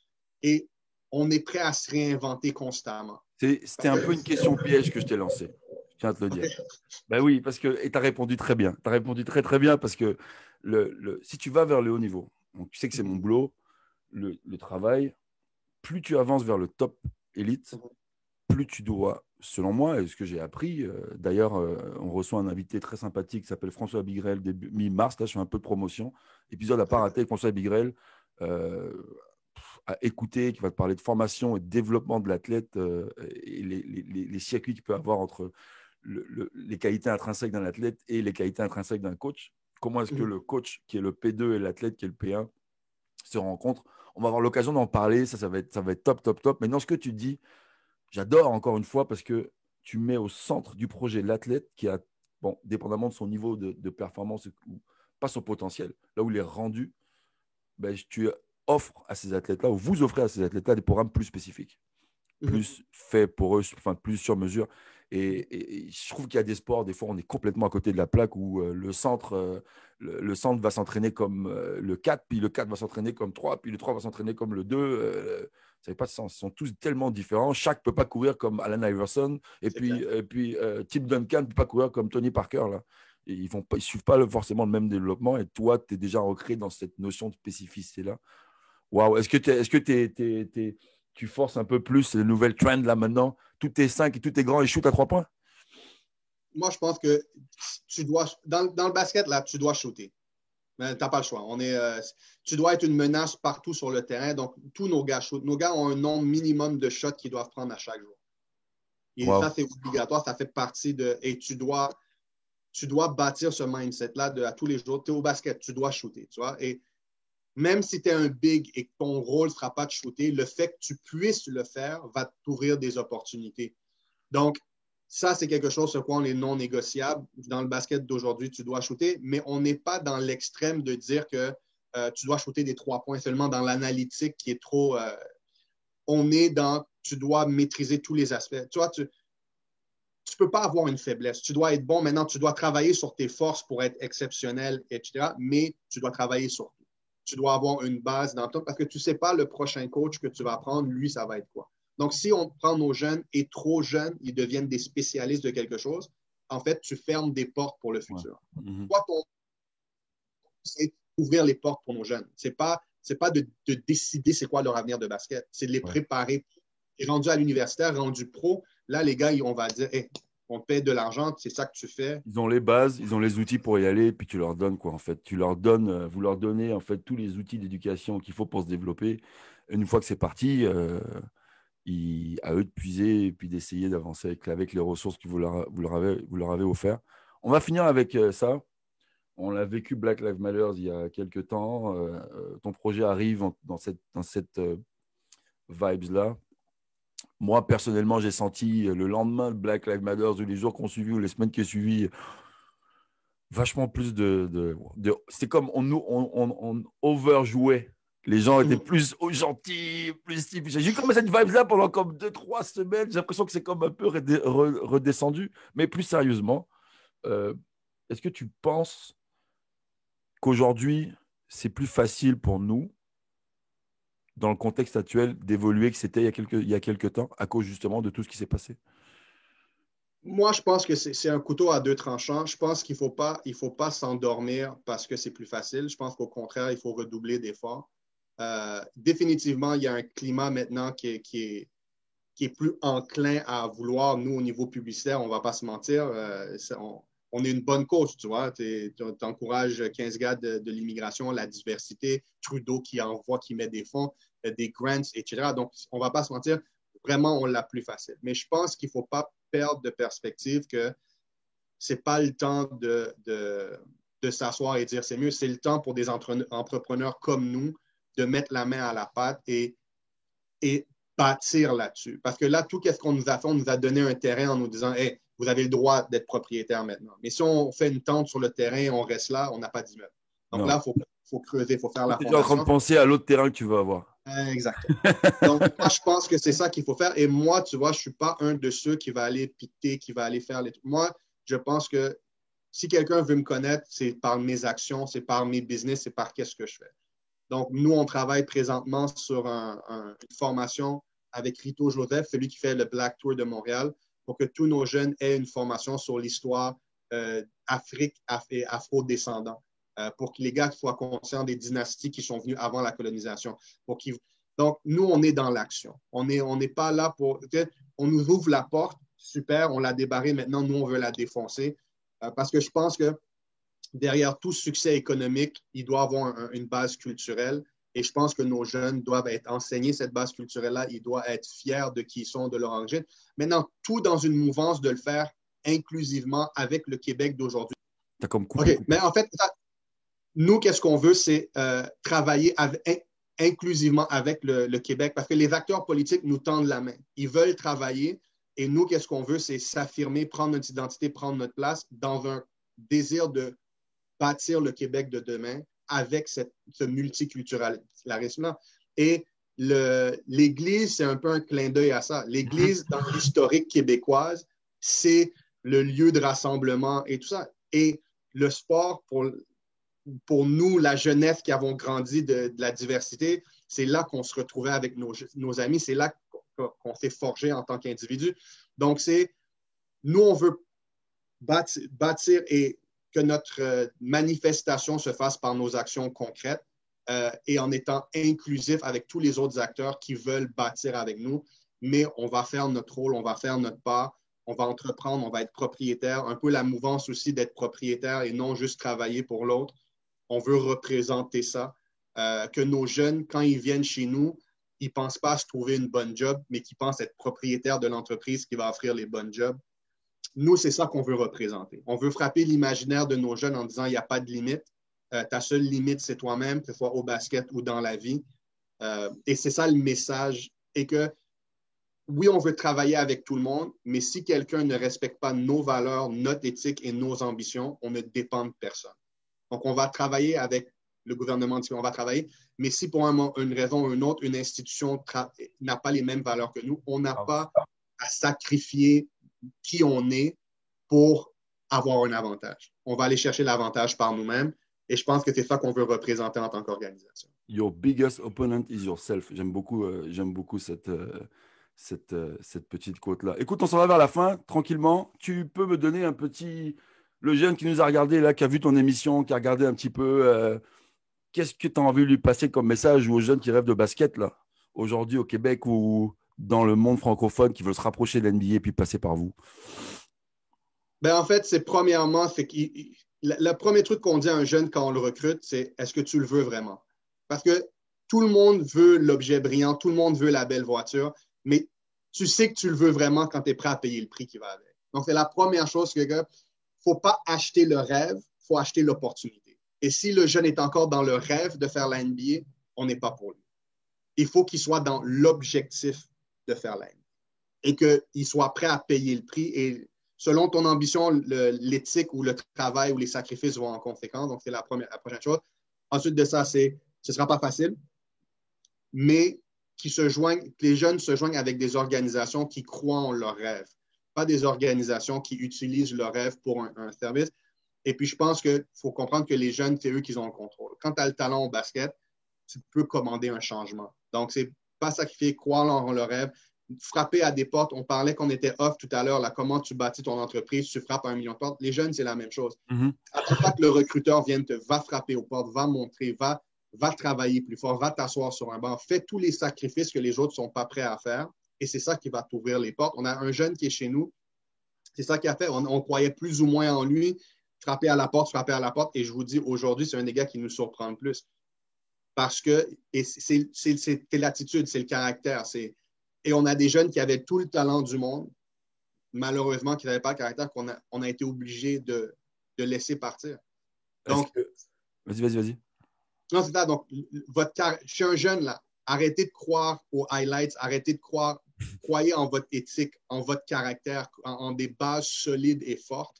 Et on est prêt à se réinventer constamment. C'était un peu une question piège que je t'ai lancée. Je tiens à te le dire. Ben oui, parce que, et tu as répondu très bien. Tu as répondu très, très bien parce que si tu vas vers le haut niveau, donc tu sais que c'est mon boulot, le travail, plus tu avances vers le top élite, plus tu dois, selon moi, et ce que j'ai appris, d'ailleurs, on reçoit un invité très sympathique qui s'appelle François Bigrel, début mi-mars, là je fais un peu de promotion, épisode à pas rater, François Bigrel, à écouter, qui va te parler de formation et de développement de l'athlète et les circuits qu'il peut avoir entre les qualités intrinsèques d'un athlète et les qualités intrinsèques d'un coach. Comment est-ce que le coach, qui est le P2, et l'athlète, qui est le P1, se rencontrent? On va avoir l'occasion d'en parler, ça va être top, top, top. Mais dans ce que tu dis, j'adore encore une fois parce que tu mets au centre du projet l'athlète qui a, bon, dépendamment de son niveau de performance ou pas son potentiel, là où il est rendu, ben, tu offres à ces athlètes-là, ou vous offrez à ces athlètes-là des programmes plus spécifiques, plus faits pour eux, enfin plus sur mesure. Et je trouve qu'il y a des sports, des fois, on est complètement à côté de la plaque où le centre va s'entraîner comme le 4, puis le 4 va s'entraîner comme 3, puis le 3 va s'entraîner comme le 2. Ça n'a pas de sens. Ils sont tous tellement différents. Chaque ne peut pas courir comme Allen Iverson. Et puis Tim Duncan ne peut pas courir comme Tony Parker. Là. Et ils ne suivent pas forcément le même développement. Et toi, tu es déjà ancré dans cette notion de spécificité-là. Waouh. Est-ce que tu forces un peu plus les nouvelles trends là maintenant? Tout est 5 et tout est grand et shoot à 3 points? Moi, je pense que tu dois, dans le basket, là, tu dois shooter. Tu n'as pas le choix. Tu dois être une menace partout sur le terrain. Donc, tous nos gars shootent. Nos gars ont un nombre minimum de shots qu'ils doivent prendre à chaque jour. Et ça, c'est obligatoire. Ça fait partie de. Et tu dois bâtir ce mindset-là à tous les jours. Tu es au basket, tu dois shooter. Tu vois? Et même si tu es un big et que ton rôle ne sera pas de shooter, le fait que tu puisses le faire va t'ouvrir des opportunités. Donc, ça, c'est quelque chose sur quoi on est non négociable. Dans le basket d'aujourd'hui, tu dois shooter, mais on n'est pas dans l'extrême de dire que tu dois shooter des 3 points seulement dans l'analytique qui est trop. On est dans, tu dois maîtriser tous les aspects. Tu vois, tu ne peux pas avoir une faiblesse. Tu dois être bon. Maintenant, tu dois travailler sur tes forces pour être exceptionnel, etc. Mais tu dois travailler sur tout. Tu dois avoir une base dans tout parce que tu ne sais pas le prochain coach que tu vas prendre, lui, ça va être quoi. Donc, si on prend nos jeunes et trop jeunes, ils deviennent des spécialistes de quelque chose, en fait, tu fermes des portes pour le futur. Toi, c'est ouvrir les portes pour nos jeunes. C'est pas de décider c'est quoi leur avenir de basket. C'est de les préparer. Et rendu à l'universitaire, rendu pro, là, les gars, on va dire, hey, on te paie de l'argent, c'est ça que tu fais. Ils ont les bases, ils ont les outils pour y aller, puis tu leur donnes quoi en fait. Vous leur donnez en fait tous les outils d'éducation qu'il faut pour se développer. Une fois que c'est parti, à eux de puiser et puis d'essayer d'avancer avec les ressources que vous leur avez offert. On va finir avec ça. On l'a vécu Black Lives Matter il y a quelques temps. Ton projet arrive dans cette vibes-là. Moi, personnellement, j'ai senti le lendemain de Black Lives Matter, ou les jours qu'on suivi ou les semaines qui ont suivi, vachement plus c'est comme on overjouait. Les gens étaient plus gentils, plus types. J'ai eu comme cette vibe-là pendant comme 2-3 semaines. J'ai l'impression que c'est comme un peu redescendu. Mais plus sérieusement, est-ce que tu penses qu'aujourd'hui, c'est plus facile pour nous, dans le contexte actuel, d'évoluer que c'était il y a quelques temps, à cause justement de tout ce qui s'est passé? Moi, je pense que c'est un couteau à deux tranchants. Je pense qu'il ne faut pas s'endormir parce que c'est plus facile. Je pense qu'au contraire, il faut redoubler d'efforts. Définitivement, il y a un climat maintenant qui est plus enclin à vouloir, nous, au niveau publicitaire, on ne va pas se mentir, on est une bonne cause, tu vois. Tu encourages 15 gars de l'immigration, la diversité, Trudeau qui envoie, qui met des fonds, des grants, etc. Donc, on ne va pas se mentir, vraiment, on l'a plus facile. Mais je pense qu'il ne faut pas perdre de perspective que ce n'est pas le temps de s'asseoir et dire c'est mieux. C'est le temps pour des entrepreneurs comme nous de mettre la main à la pâte et bâtir là-dessus. Parce que là, tout ce qu'on nous a fait, on nous a donné un terrain en nous disant hey, vous avez le droit d'être propriétaire maintenant. Mais si on fait une tente sur le terrain, on reste là, on n'a pas d'immeuble. Donc là, il faut creuser, il faut faire la fondation. Tu es en train de penser à l'autre terrain que tu veux avoir. Exactement. Donc, moi, je pense que c'est ça qu'il faut faire. Et moi, tu vois, je ne suis pas un de ceux qui va aller piquer, qui va aller faire les trucs. Moi, je pense que si quelqu'un veut me connaître, c'est par mes actions, c'est par mes business, c'est par qu'est-ce que je fais. Donc, nous, on travaille présentement sur une formation avec Rito Joseph, celui qui fait le Black Tour de Montréal, pour que tous nos jeunes aient une formation sur l'histoire Afrique et afro-descendants, pour que les gars soient conscients des dynasties qui sont venues avant la colonisation. Donc, nous, on est dans l'action. On n'est pas là pour... On nous ouvre la porte, super, on l'a débarrée, maintenant, nous, on veut la défoncer, parce que je pense que derrière tout succès économique, il doit avoir une base culturelle. Et je pense que nos jeunes doivent être enseignés cette base culturelle-là. Ils doivent être fiers de qui ils sont, de leur origine. Maintenant, tout dans une mouvance de le faire inclusivement avec le Québec d'aujourd'hui. T'as comme OK, mais en fait, nous, qu'est-ce qu'on veut, c'est travailler inclusivement avec le Québec parce que les acteurs politiques nous tendent la main. Ils veulent travailler et nous, qu'est-ce qu'on veut, c'est s'affirmer, prendre notre identité, prendre notre place dans un désir de bâtir le Québec de demain avec ce multiculturalisme-là. Et l'Église, c'est un peu un clin d'œil à ça. L'Église, dans l'historique québécoise, c'est le lieu de rassemblement et tout ça. Et le sport, pour nous, la jeunesse qui avons grandi de la diversité, c'est là qu'on se retrouvait avec nos amis, c'est là qu'on s'est forgé en tant qu'individu. Donc, nous, on veut bâtir et que notre manifestation se fasse par nos actions concrètes et en étant inclusif avec tous les autres acteurs qui veulent bâtir avec nous. Mais on va faire notre rôle, on va faire notre part, on va entreprendre, on va être propriétaire. Un peu la mouvance aussi d'être propriétaire et non juste travailler pour l'autre. On veut représenter ça. Que nos jeunes, quand ils viennent chez nous, ils ne pensent pas à se trouver une bonne job, mais qu'ils pensent être propriétaire de l'entreprise qui va offrir les bonnes jobs. Nous, c'est ça qu'on veut représenter. On veut frapper l'imaginaire de nos jeunes en disant il n'y a pas de limite. Ta seule limite, c'est toi-même, que ce soit au basket ou dans la vie. Et c'est ça le message. Et que, oui, on veut travailler avec tout le monde, mais si quelqu'un ne respecte pas nos valeurs, notre éthique et nos ambitions, on ne dépend de personne. Donc, on va travailler avec le gouvernement, on va travailler, mais si pour une raison ou une autre, une institution n'a pas les mêmes valeurs que nous, on n'a pas à sacrifier qui on est pour avoir un avantage. On va aller chercher l'avantage par nous-mêmes et je pense que c'est ça qu'on veut représenter en tant qu'organisation. Your biggest opponent is yourself. J'aime beaucoup cette petite quote-là. Écoute, on s'en va vers la fin, tranquillement. Tu peux me donner un petit... Le jeune qui nous a regardé, là, qui a vu ton émission, qui a regardé un petit peu, qu'est-ce que tu as envie de lui passer comme message ou aux jeunes qui rêvent de basket, là, aujourd'hui au Québec ou dans le monde francophone, qui veulent se rapprocher de l'NBA et puis passer par vous? Ben, en fait, premièrement, le premier truc qu'on dit à un jeune quand on le recrute, c'est est-ce que tu le veux vraiment? Parce que tout le monde veut l'objet brillant, tout le monde veut la belle voiture, mais tu sais que tu le veux vraiment quand tu es prêt à payer le prix qui va avec. Donc, c'est la première chose que il ne faut pas acheter le rêve, il faut acheter l'opportunité. Et si le jeune est encore dans le rêve de faire la NBA, on n'est pas pour lui. Il faut qu'il soit dans l'objectif de faire la NBA et qu'il soit prêt à payer le prix. Et selon ton ambition, l'éthique ou le travail ou les sacrifices vont en conséquence. Donc, c'est la prochaine chose. Ensuite de ça, ce ne sera pas facile, mais que les jeunes se joignent avec des organisations qui croient en leurs rêves, pas des organisations qui utilisent leurs rêves pour un service. Et puis, je pense qu'il faut comprendre que les jeunes, c'est eux qui ont le contrôle. Quand tu as le talent au basket, tu peux commander un changement. Donc, c'est pas sacrifier, croire en le rêve, frapper à des portes. On parlait qu'on était off tout à l'heure, là, comment tu bâtis ton entreprise, tu frappes à 1 million de portes. Les jeunes, c'est la même chose. Attends pas que le recruteur va frapper aux portes, va montrer, va travailler plus fort, va t'asseoir sur un banc, fais tous les sacrifices que les autres ne sont pas prêts à faire. Et c'est ça qui va t'ouvrir les portes. On a un jeune qui est chez nous. C'est ça qu'il a fait. On croyait plus ou moins en lui. Frapper à la porte. Et je vous dis, aujourd'hui, c'est un des gars qui nous surprend le plus. Parce que c'est l'attitude, c'est le caractère. Et on a des jeunes qui avaient tout le talent du monde, malheureusement, qui n'avaient pas le caractère qu'on a été obligé de laisser partir. Donc, Vas-y. Non, c'est ça. Donc, je suis un jeune, là. Arrêtez de croire aux highlights, arrêtez de croyez en votre éthique, en votre caractère, en des bases solides et fortes.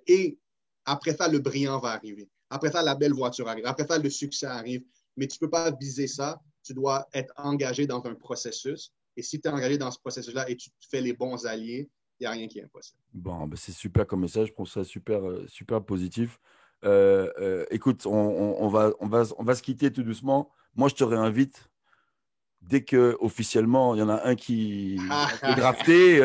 Et après ça, le brillant va arriver. Après ça, la belle voiture arrive. Après ça, le succès arrive. Mais tu ne peux pas viser ça. Tu dois être engagé dans un processus. Et si tu es engagé dans ce processus-là et tu fais les bons alliés, il n'y a rien qui est impossible. Bon, ben c'est super comme message. Je trouve ça super, super positif. Écoute, on va se quitter tout doucement. Moi, je te réinvite. Dès que officiellement il y en a un qui est drafté,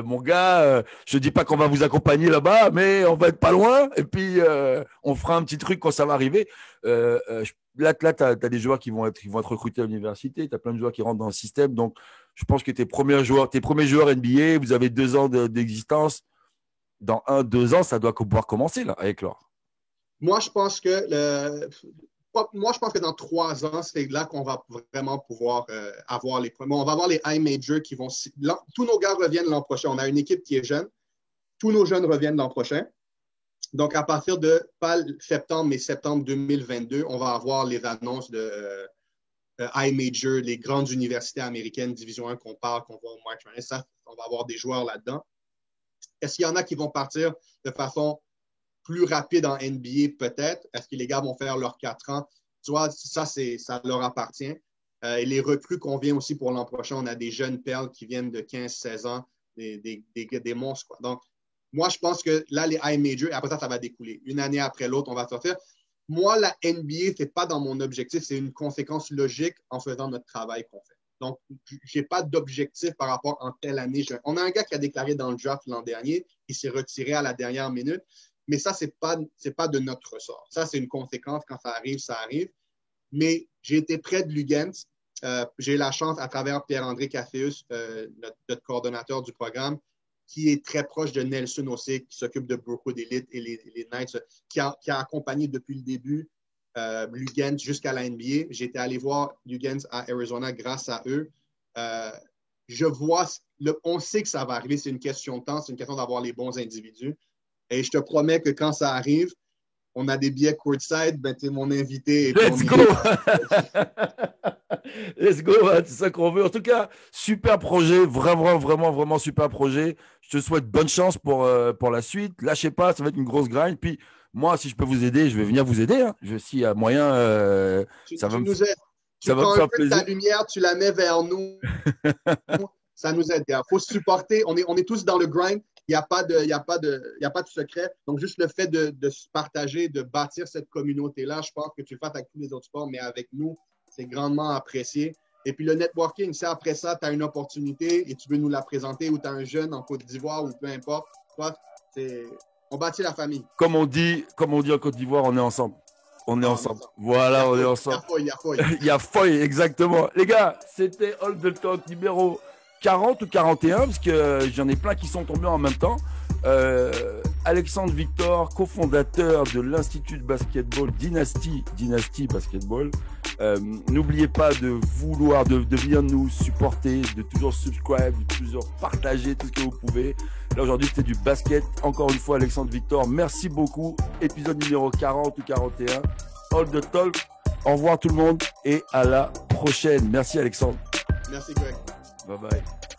mon gars, je dis pas qu'on va vous accompagner là-bas, mais on va être pas loin. Et puis on fera un petit truc quand ça va arriver. Là, t'as des joueurs qui vont être recrutés à l'université. T'as plein de joueurs qui rentrent dans le système. Donc, je pense que tes premiers joueurs NBA, vous avez 2 ans d'existence. Dans 1-2 ans, ça doit pouvoir commencer là avec l'or. Moi, je pense que dans 3 ans, c'est là qu'on va vraiment pouvoir avoir les premiers. On va avoir les high majors qui vont. Tous nos gars reviennent l'an prochain. On a une équipe qui est jeune. Tous nos jeunes reviennent l'an prochain. Donc, à partir de, pas septembre, mais septembre 2022, on va avoir les annonces de high major, les grandes universités américaines, Division 1 qu'on voit au March Madness. Ça, on va avoir des joueurs là-dedans. Est-ce qu'il y en a qui vont partir de façon plus rapide en NBA, peut-être? Est-ce que les gars vont faire leurs 4 ans? Tu vois, ça leur appartient. Et les recrues qu'on vient aussi pour l'an prochain, on a des jeunes perles qui viennent de 15-16 ans, des monstres, quoi. Donc, moi, je pense que là, les high majors, et après ça va découler. Une année après l'autre, on va sortir. Moi, la NBA, ce n'est pas dans mon objectif, c'est une conséquence logique en faisant notre travail qu'on fait. Donc, je n'ai pas d'objectif par rapport en telle année. On a un gars qui a déclaré dans le draft l'an dernier, il s'est retiré à la dernière minute. Mais ça, ce n'est pas de notre ressort. Ça, c'est une conséquence. Quand ça arrive, ça arrive. Mais j'ai été près de Lugens. J'ai eu la chance, à travers Pierre-André Caféus, notre coordonnateur du programme, qui est très proche de Nelson aussi, qui s'occupe de beaucoup d'élite et les Knights, qui a accompagné depuis le début Lugens jusqu'à la NBA. J'étais allé voir Lugens à Arizona grâce à eux. Je vois, on sait que ça va arriver. C'est une question de temps. C'est une question d'avoir les bons individus. Et je te promets que quand ça arrive, on a des billets courtside, ben tu es mon invité. Et Let's go! Let's go, c'est ça qu'on veut. En tout cas, super projet, vraiment super projet. Je te souhaite bonne chance pour la suite. Lâchez pas, ça va être une grosse grind. Puis moi, si je peux vous aider, je vais venir vous aider. Hein. S'il y a moyen, ça va me faire plaisir. Ta lumière, tu la mets vers nous. Ça nous aide. Il faut se supporter. On est tous dans le grind. Il n'y a pas de secret. Donc, juste le fait de se partager, de bâtir cette communauté-là, je pense que tu le fais avec tous les autres sports, mais avec nous, c'est grandement apprécié. Et puis, le networking, c'est après ça, tu as une opportunité et tu veux nous la présenter ou tu as un jeune en Côte d'Ivoire ou peu importe. On bâtit la famille. Comme on dit en Côte d'Ivoire, on est ensemble. On est ensemble. Voilà, on est ensemble. Il y a feuille. Il y a feuille, exactement. Les gars, c'était All the Talk numéro 40 ou 41, parce que j'en ai plein qui sont tombés en même temps. Alexandre Victor, cofondateur de l'Institut de basketball Dynasty Basketball. N'oubliez pas de venir nous supporter, de toujours subscribe, de toujours partager tout ce que vous pouvez. Là aujourd'hui c'était du basket. Encore une fois Alexandre Victor, merci beaucoup. Épisode numéro 40 ou 41. All the Talk. Au revoir tout le monde et à la prochaine. Merci Alexandre. Merci Greg. Bye bye.